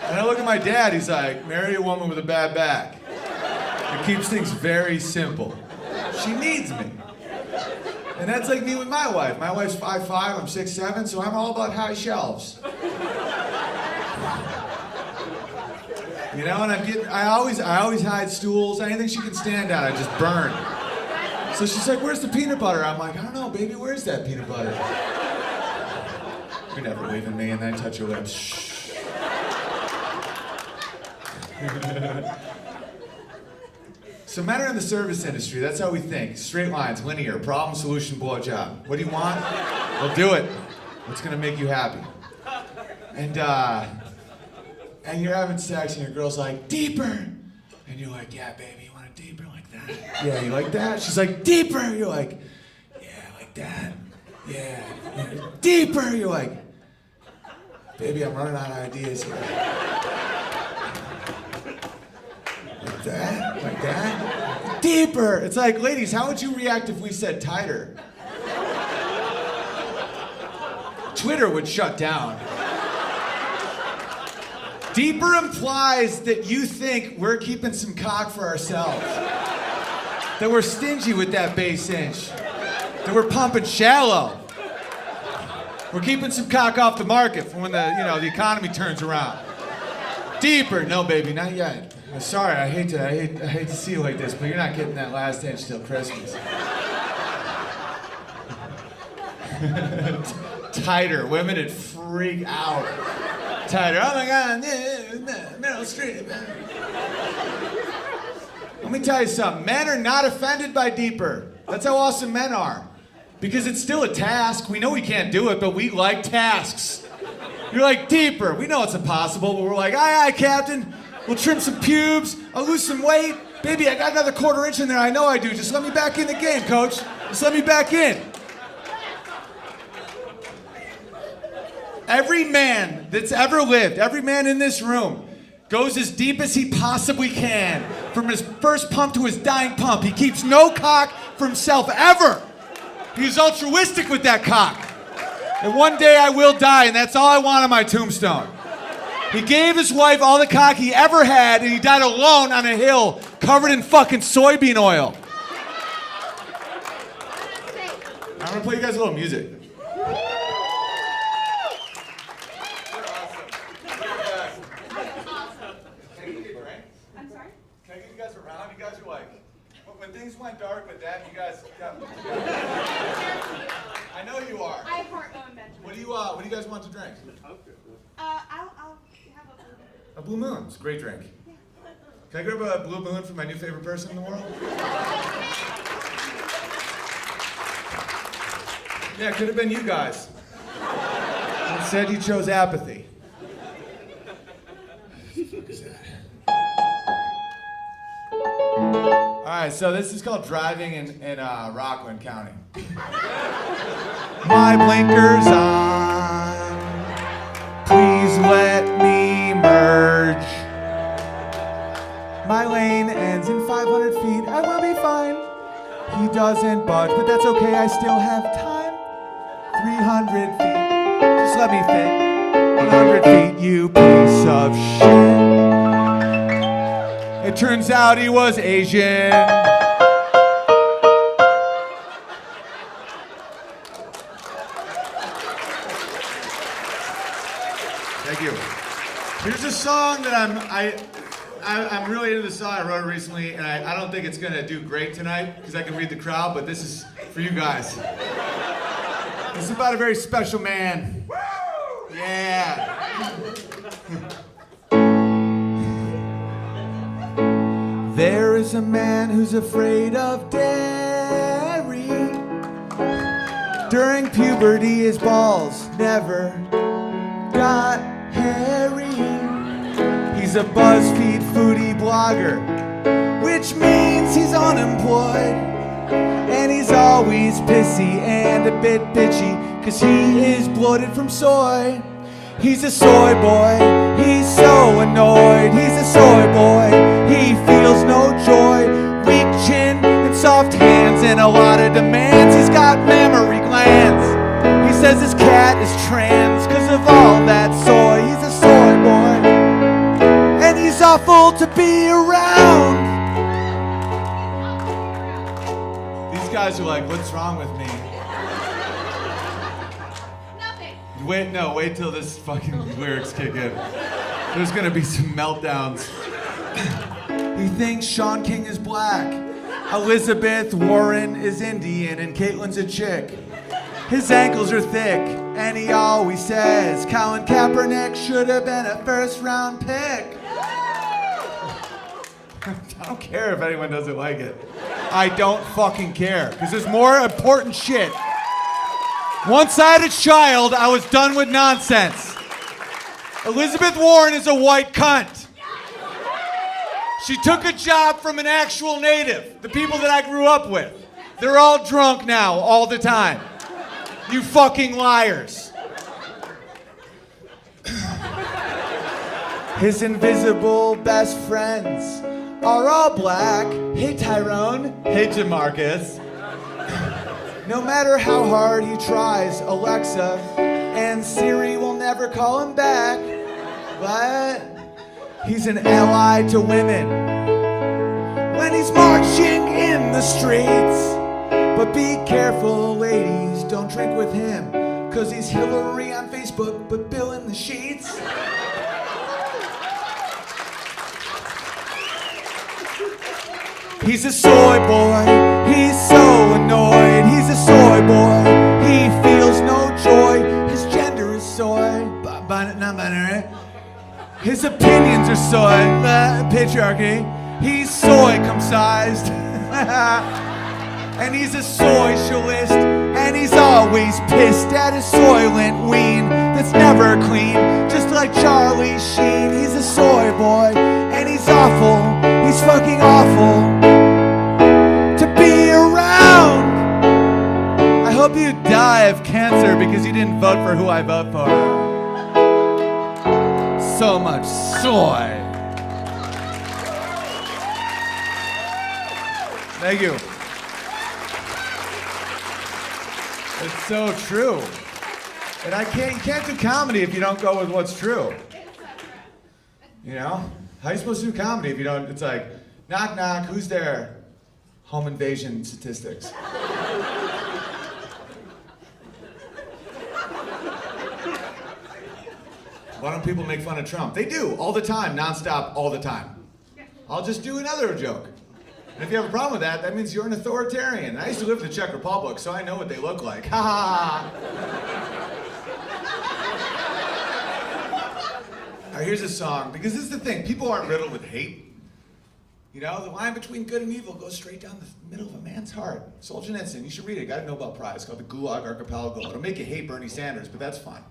Speaker 1: And I look at my dad, he's like, marry a woman with a bad back. It keeps things very simple. She needs me. And that's like me with my wife. My wife's 5'5", I'm 6'7", so I'm all about high shelves. You know, and I always hide stools, anything she can stand on, I just burn. So she's like, where's the peanut butter? I'm like, I don't know, baby, where's that peanut butter? You're never leaving me, and then I touch her lips. Shh. So men are in the service industry, that's how we think. Straight lines, linear, problem, solution, blowjob. What do you want? We'll do it. What's gonna make you happy? And you're having sex and your girl's like, deeper! And you're like, yeah, baby, you want it deeper? Like like that? Yeah, you like that? She's like, deeper. You're like, yeah, I like that. Yeah. Deeper. You're like, baby, I'm running out of ideas here. Like that? Like that? Deeper. It's like, ladies, how would you react if we said tighter? Twitter would shut down. Deeper implies that you think we're keeping some cock for ourselves. That we're stingy with that base inch. That we're pumping shallow. We're keeping some cock off the market for when the economy turns around. Deeper. No, baby, not yet. I'm sorry, I hate to see you like this, but you're not getting that last inch till Christmas. Tighter. Women would freak out. Tighter. Oh my God, Meryl Streep. Let me tell you something. Men are not offended by deeper. That's how awesome men are. Because it's still a task. We know we can't do it, but we like tasks. You're like, deeper. We know it's impossible, but we're like, aye, Captain. We'll trim some pubes. I'll lose some weight. Baby, I got another quarter inch in there. I know I do. Just let me back in the game, coach. Just let me back in. Every man that's ever lived, every man in this room, goes as deep as he possibly can. From his first pump to his dying pump. He keeps no cock for himself, ever. He's altruistic with that cock. And one day I will die, and that's all I want on my tombstone. He gave his wife all the cock he ever had, and he died alone on a hill covered in fucking soybean oil. I'm gonna play you guys a little music.
Speaker 3: I'm sorry?
Speaker 1: Can I get you guys around? You guys are like, when things went dark with that, you guys got... I know you are.
Speaker 3: I heart Owen Benjamin.
Speaker 1: What do you guys want to drink?
Speaker 3: I'll have a blue.
Speaker 1: A Blue Moon. It's a great drink. Can I grab a Blue Moon for my new favorite person in the world? Yeah, it could have been you guys. Instead, you chose apathy. What is that? All right, so this is called driving in Rockland County. My blinkers on. Please let me merge. My lane ends in 500 feet. I will be fine. He doesn't budge, but that's okay. I still have time. 300 feet. Just let me think. 100 feet, you piece of shit. It turns out he was Asian. Thank you. Here's a song that I'm really into. The song. I wrote it recently, and I don't think it's gonna do great tonight because I can read the crowd, but this is for you guys. This is about a very special man. Yeah. There is a man who's afraid of dairy. During puberty, his balls never got hairy. He's a BuzzFeed foodie blogger, which means he's unemployed. And he's always pissy and a bit bitchy, 'cause he is bloated from soy. He's a soy boy, he's so annoyed. He's a soy boy, he feels no joy. Weak chin and soft hands and a lot of demands. He's got mammary glands. He says his cat is trans 'cause of all that soy. He's a soy boy, and he's awful to be around. These guys are like, what's wrong with me?
Speaker 3: Nothing.
Speaker 1: Wait till this fucking lyrics kick in. There's gonna be some meltdowns. He thinks Sean King is black, Elizabeth Warren is Indian, and Caitlin's a chick. His ankles are thick, and he always says Colin Kaepernick should have been a first-round pick. I don't care if anyone doesn't like it. I don't fucking care, because there's more important shit. Once I had a child, I was done with nonsense. Elizabeth Warren is a white cunt. She took a job from an actual native, the people that I grew up with. They're all drunk now, all the time. You fucking liars. His invisible best friends are all black. Hey Tyrone. Hey Jamarcus. No matter how hard he tries, Alexa and Siri will never call him back. But he's an ally to women when he's marching in the streets. But be careful, ladies, don't drink with him, 'cause he's Hillary on Facebook, but Bill in the sheets. He's a soy boy, he's so annoyed. He's a soy boy, he feels no joy. His gender is soy, non-binary. His opinions are soy, patriarchy. He's soy cum-sized. And he's a socialist, and he's always pissed at his soylent ween that's never clean, just like Charlie Sheen. He's a soy boy, and he's awful, he's fucking awful to be around. I hope you die of cancer because you didn't vote for who I vote for. So much soy. Thank you. It's so true. And you can't do comedy if you don't go with what's true. You know? How are you supposed to do comedy if you don't, it's like, knock knock, who's there? Home invasion statistics. Why don't people make fun of Trump? They do, all the time, nonstop, all the time. I'll just do another joke. And if you have a problem with that, that means you're an authoritarian. I used to live in the Czech Republic, so I know what they look like. Ha ha ha. All right, here's a song, because this is the thing. People aren't riddled with hate. You know, the line between good and evil goes straight down the middle of a man's heart. Solzhenitsyn, you should read it. It got a Nobel Prize called the Gulag Archipelago. It'll make you hate Bernie Sanders, but that's fine.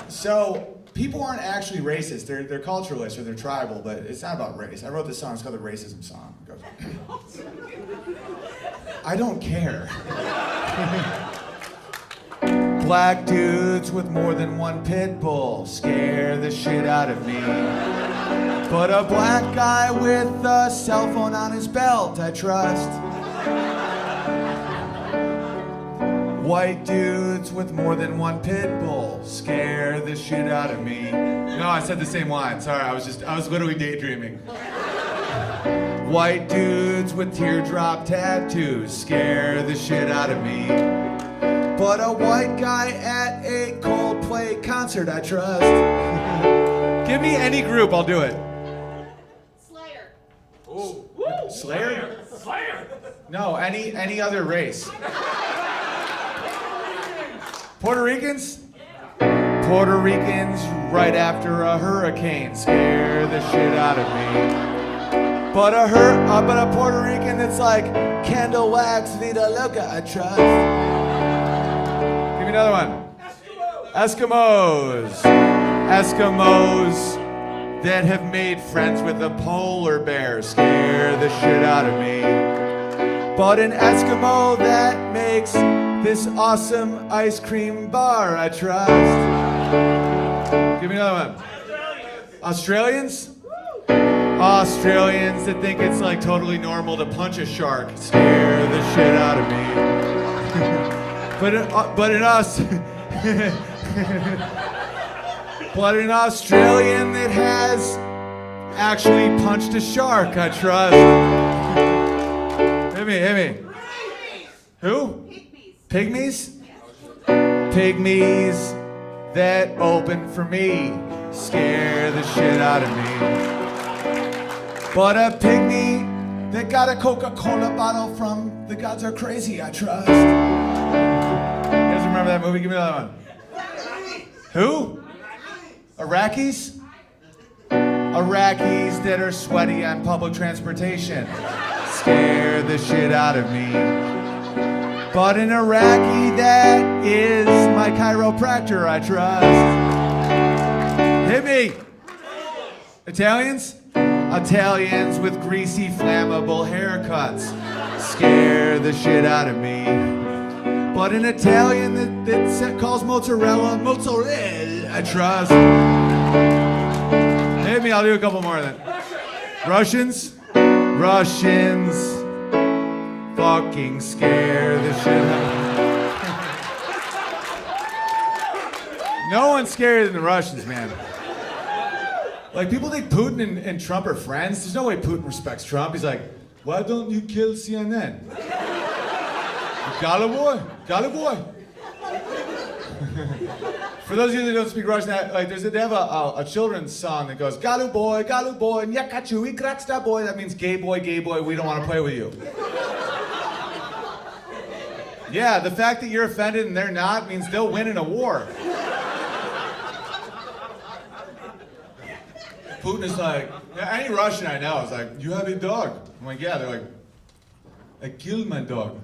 Speaker 1: So people aren't actually racist. They're culturalists or they're tribal, but it's not about race. I wrote this song. It's called the Racism Song. It goes, I don't care. Black dudes with more than one pit bull scare the shit out of me. But a black guy with a cell phone on his belt, I trust. White dudes with more than one pit bull scare the shit out of me. No, I said the same line. Sorry, I was literally daydreaming. White dudes with teardrop tattoos scare the shit out of me. But a white guy at a Coldplay concert, I trust. Give me any group, I'll do it.
Speaker 3: Slayer.
Speaker 2: Oh.
Speaker 1: Slayer?
Speaker 2: Slayer!
Speaker 1: No, any other race. Puerto Ricans? Puerto Ricans right after a hurricane scare the shit out of me. But a Puerto Rican that's like candle wax, vida loca, I trust. Give me another one. Eskimos. Eskimos that have made friends with a polar bear scare the shit out of me. But an Eskimo that makes this awesome ice cream bar, I trust. Give me another one. Australians? Australians that think it's like totally normal to punch a shark scare the shit out of me. but in us, but an Australian that has actually punched a shark, I trust. Hit me. Who? Pygmies? Pygmies that open for me scare the shit out of me. But a pygmy that got a Coca-Cola bottle from The Gods Are Crazy, I trust. You guys remember that movie? Give me another one. Who? Iraqis? Iraqis that are sweaty on public transportation scare the shit out of me. But an Iraqi that is my chiropractor, I trust. Hit me. Italians? Italians with greasy, flammable haircuts scare the shit out of me. But an Italian that calls mozzarella, I trust. Maybe I'll do a couple more then. Russians fucking scare the shit out of me. No one's scarier than the Russians, man. Like, people think Putin and Trump are friends. There's no way Putin respects Trump. He's like, why don't you kill CNN? Galoboy. For those of you that don't speak Russian, like, they have a children's song that goes, Galoboy, nyakachu, ikratsta boy. That means gay boy, we don't want to play with you. Yeah, the fact that you're offended and they're not means they'll win in a war. Putin is like, any Russian I know is like, you have a dog. I'm like, yeah. They're like, I killed my dog.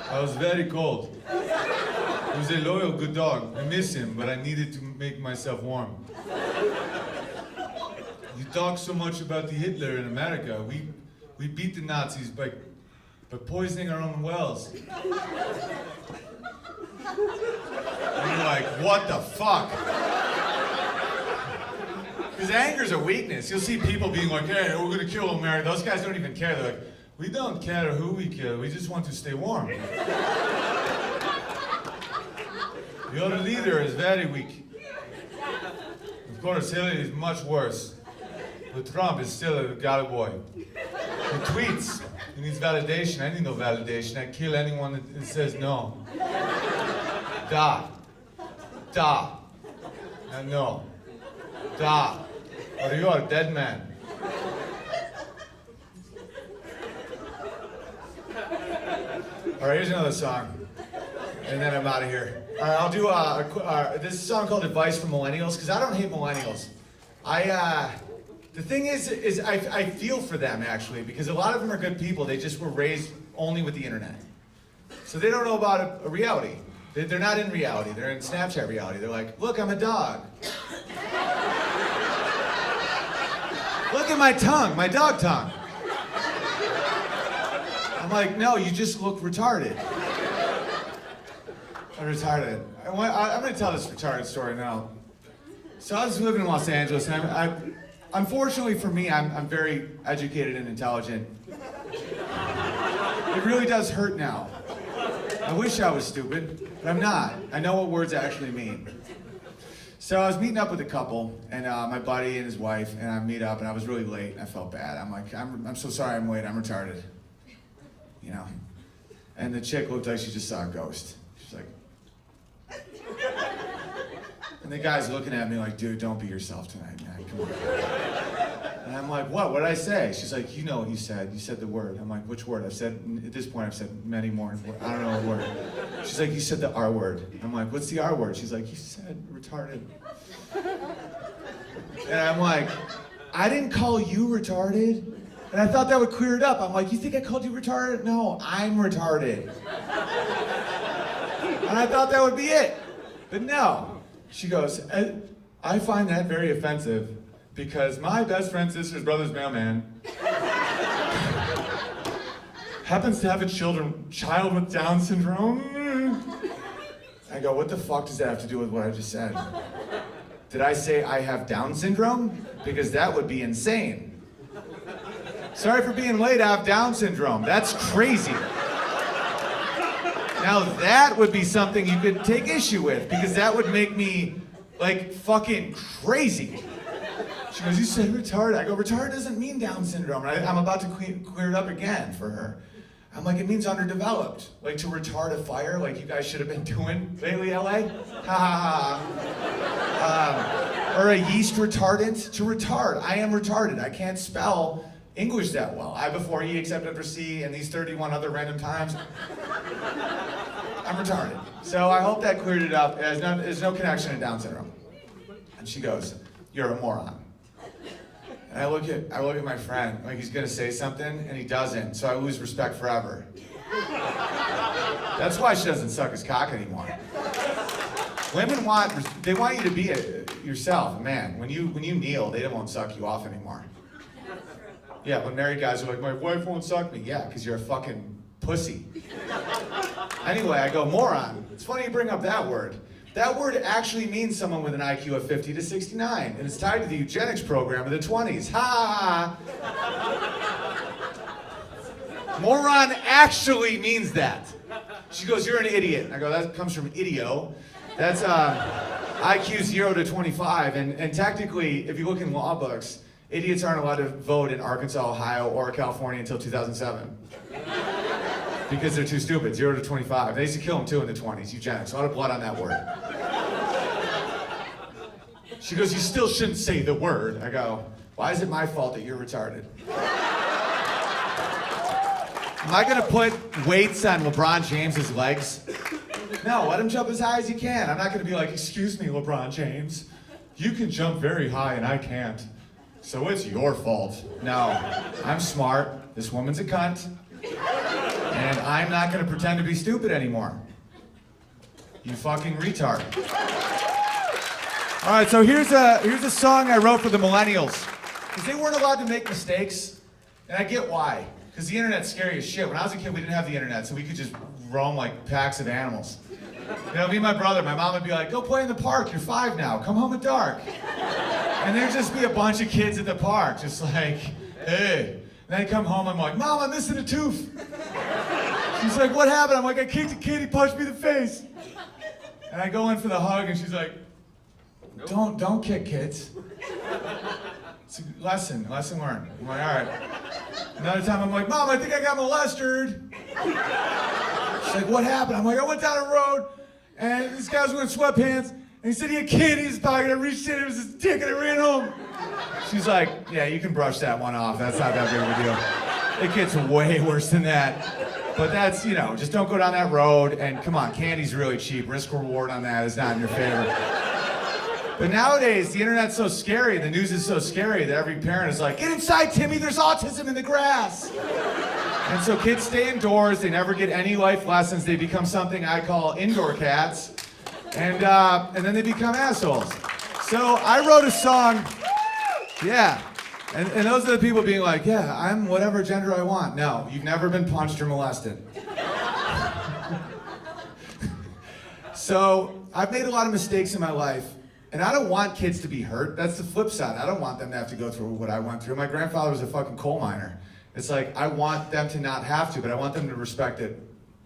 Speaker 1: I was very cold. He was a loyal, good dog. I miss him, but I needed to make myself warm. You talk so much about the Hitler in America. We beat the Nazis by poisoning our own wells. And you're like, what the fuck? Because anger's a weakness. You'll see people being like, hey, we're gonna kill America. Those guys don't even care. They're like, we don't care who we kill. We just want to stay warm. Your leader is very weak. Of course, Hillary is much worse. But Trump is still a galley boy. He tweets. He needs validation. I need no validation. I kill anyone that says no. Da. And no. Da. Or you are a dead man. All right, here's another song, and then I'm out of here. All right, I'll do this is a song called "Advice for Millennials" because I don't hate millennials. The thing is I feel for them actually because a lot of them are good people. They just were raised only with the internet, so they don't know about a reality. They're not in reality. They're in Snapchat reality. They're like, look, I'm a dog. Look at my tongue, my dog tongue. I'm like, no, you just look retarded. I'm retarded. I'm going to tell this retarded story now. So I was living in Los Angeles, and unfortunately for me, I'm very educated and intelligent. It really does hurt now. I wish I was stupid, but I'm not. I know what words actually mean. So I was meeting up with a couple, and my buddy and his wife, and I meet up, and I was really late, and I felt bad. I'm like, I'm so sorry I'm late, I'm retarded. You know? And the chick looked like she just saw a ghost. She's like... And the guy's looking at me like, dude, don't be yourself tonight, man, come on. And I'm like, what did I say? She's like, you know what you said the word. I'm like, which word? At this point I've said many more, I don't know what word. She's like, you said the R word. I'm like, what's the R word? She's like, you said retarded. And I'm like, I didn't call you retarded. And I thought that would clear it up. I'm like, you think I called you retarded? No, I'm retarded. And I thought that would be it. But no. She goes, I find that very offensive because my best friend's sister's brother's mailman happens to have a child with Down syndrome. I go, what the fuck does that have to do with what I just said? Did I say I have Down syndrome? Because that would be insane. Sorry for being late, I have Down syndrome. That's crazy. Now that would be something you could take issue with because that would make me like fucking crazy. She goes, you said retarded. I go, retarded doesn't mean Down syndrome. And I'm about to clear it up again for her. I'm like, it means underdeveloped. Like to retard a fire like you guys should have been doing lately, LA? Ha ha ha. Or a yeast retardant. To retard. I am retarded. I can't spell English that well. I before E except after C and these 31 other random times. I'm retarded. So I hope that cleared it up. There's no connection to Down syndrome. And she goes, you're a moron. And I look at my friend, like he's gonna say something, and he doesn't, so I lose respect forever. That's why she doesn't suck his cock anymore. Women want you to be yourself. Man, when you kneel, they won't suck you off anymore. Yeah, when married guys are like, my wife won't suck me. Yeah, because you're a fucking pussy. Anyway, I go, moron. It's funny you bring up that word. That word actually means someone with an IQ of 50 to 69, and it's tied to the eugenics program of the 20s. Ha! Moron actually means that. She goes, you're an idiot. I go, that comes from idio. That's IQ 0 to 25, and technically, if you look in law books, idiots aren't allowed to vote in Arkansas, Ohio, or California until 2007. Because they're too stupid, 0 to 25. They used to kill them too in the 20s, eugenics. A lot of blood on that word. She goes, you still shouldn't say the word. I go, why is it my fault that you're retarded? Am I gonna put weights on LeBron James's legs? No, let him jump as high as he can. I'm not gonna be like, excuse me, LeBron James. You can jump very high and I can't. So it's your fault. No, I'm smart. This woman's a cunt. And I'm not gonna pretend to be stupid anymore. You fucking retard. All right, so here's a song I wrote for the millennials. Because they weren't allowed to make mistakes. And I get why. Because the internet's scary as shit. When I was a kid, we didn't have the internet, so we could just roam like packs of animals. You know, me and my brother, my mom would be like, go play in the park, you're 5 now, come home at dark. And there'd just be a bunch of kids at the park, just like, hey. And then I come home, I'm like, Mom, I'm missing a tooth. She's like, what happened? I'm like, I kicked a kid, he punched me in the face. And I go in for the hug, and she's like, don't kick kids. It's a lesson learned. I'm like, all right. Another time, I'm like, Mom, I think I got molested. She's like, what happened? I'm like, I went down a road, and this guy was wearing sweatpants, and he said he had a kid in his pocket. I reached in, it was his dick, and I ran home. She's like, yeah, you can brush that one off. That's not that big of a deal. It gets way worse than that. But that's, you know, just don't go down that road, and come on, candy's really cheap. Risk reward on that is not in your favor. But nowadays, the internet's so scary, the news is so scary that every parent is like, get inside, Timmy, there's autism in the grass. And so kids stay indoors, they never get any life lessons, they become something I call indoor cats, and then they become assholes. So I wrote a song, yeah, and those are the people being like, yeah, I'm whatever gender I want. No, you've never been punched or molested. So I've made a lot of mistakes in my life. And I don't want kids to be hurt. That's the flip side. I don't want them to have to go through what I went through. My grandfather was a fucking coal miner. It's like, I want them to not have to, but I want them to respect that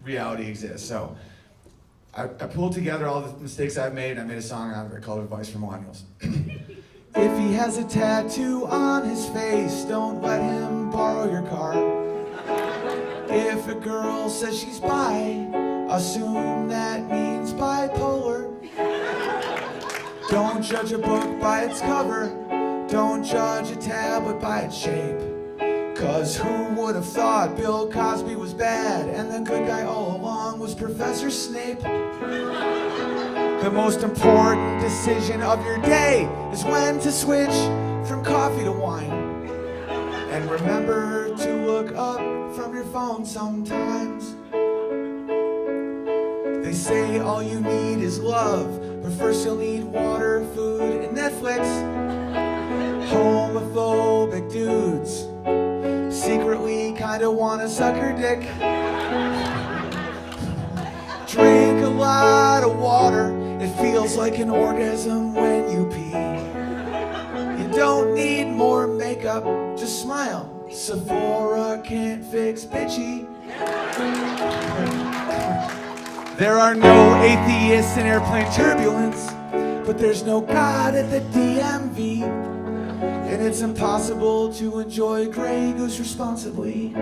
Speaker 1: reality exists. So I pulled together all the mistakes I've made, and I made a song out of it called Advice for Millennials. If he has a tattoo on his face, don't let him borrow your car. If a girl says she's bi, assume that means bipolar. Don't judge a book by its cover. Don't judge a tablet by its shape. Cause who would have thought Bill Cosby was bad and the good guy all along was Professor Snape? The most important decision of your day is when to switch from coffee to wine. And remember to look up from your phone sometimes. They say all you need is love, but first you'll need water, food, and Netflix. Homophobic dudes secretly kinda wanna suck your dick. Drink a lot of water, it feels like an orgasm when you pee. You don't need more makeup, just smile. Sephora can't fix bitchy. There are no atheists in airplane turbulence, but there's no God at the DMV. And it's impossible to enjoy Grey Goose responsibly.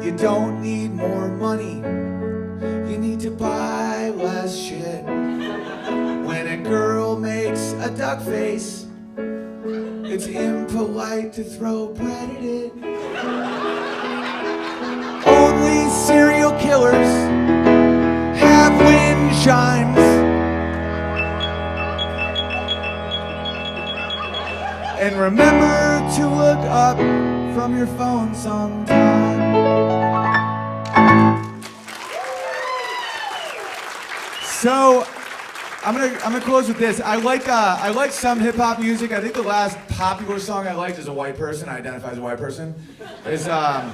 Speaker 1: You don't need more money, you need to buy less shit. When a girl makes a duck face, it's impolite to throw bread at it. Only serial killers have wind chimes. And remember to look up from your phone sometime. So, I'm gonna close with this. I like some hip hop music. I think the last popular song I liked as a white person, I identify as a white person, is the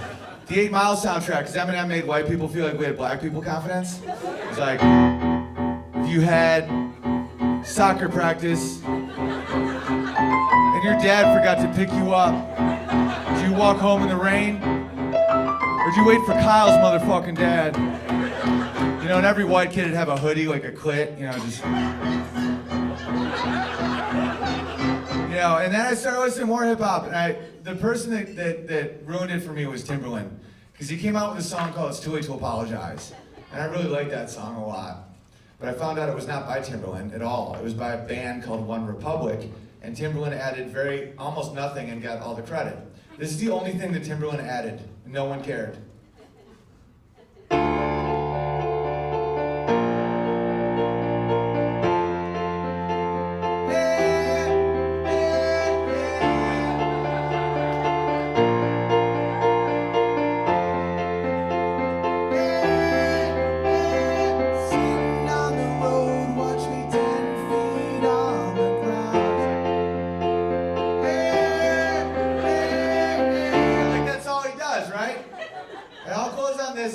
Speaker 1: 8 Mile soundtrack. Because Eminem made white people feel like we had black people confidence. It's like, if you had soccer practice and your dad forgot to pick you up, did you walk home in the rain? Or did you wait for Kyle's motherfucking dad? You know, and every white kid would have a hoodie, like a clit, you know, just... You know, and then I started listening to more hip-hop, and the person that ruined it for me was Timberland. Because he came out with a song called It's Too Late to Apologize. And I really liked that song a lot. But I found out it was not by Timberland at all. It was by a band called One Republic, and Timberland added almost nothing and got all the credit. This is the only thing that Timberland added, and no one cared.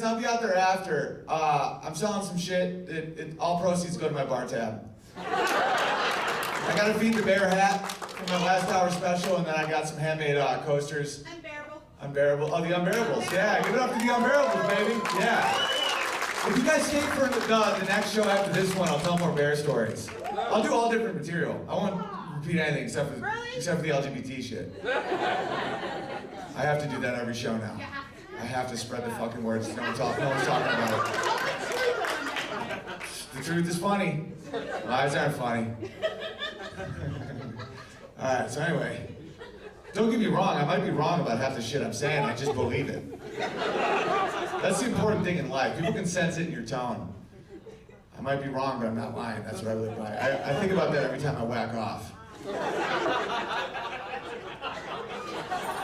Speaker 1: I'll be out there after. I'm selling some shit. All proceeds go to my bar tab. I got a Feed the Bear hat from my last hour special, and then I got some handmade coasters. Unbearable. Oh, the Unbearables. Yeah, give it up to the Unbearables, baby. Yeah. If you guys stay for the next show after this one, I'll tell more bear stories. I'll do all different material. I won't repeat anything except for the LGBT shit. I have to do that every show now. I have to spread the fucking words. No one's talking about it. The truth is funny. Lies aren't funny. Alright, so anyway. Don't get me wrong, I might be wrong about half the shit I'm saying, I just believe it. That's the important thing in life. People can sense it in your tone. I might be wrong, but I'm not lying. That's what I live by. I think about that every time I whack off.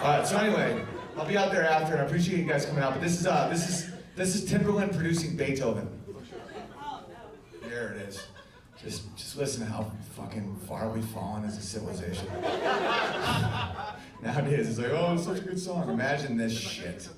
Speaker 1: Alright, so anyway. I'll be out there after, and I appreciate you guys coming out. But this is Timberland producing Beethoven. There it is. Just listen to how fucking far we've fallen as a civilization. Nowadays, it's like, oh, it's such a good song. Imagine this shit.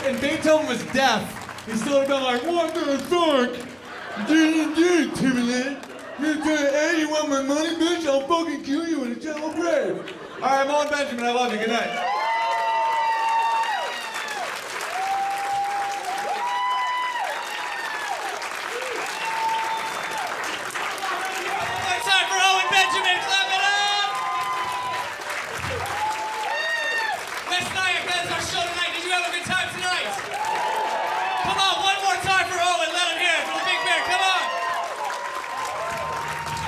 Speaker 1: And Beethoven was deaf. He still would have been like, what the fuck? Timberland. Hey, you want my money, bitch? I'll fucking kill you in a shallow grave. All right, I'm Owen Benjamin. I love you. Good night.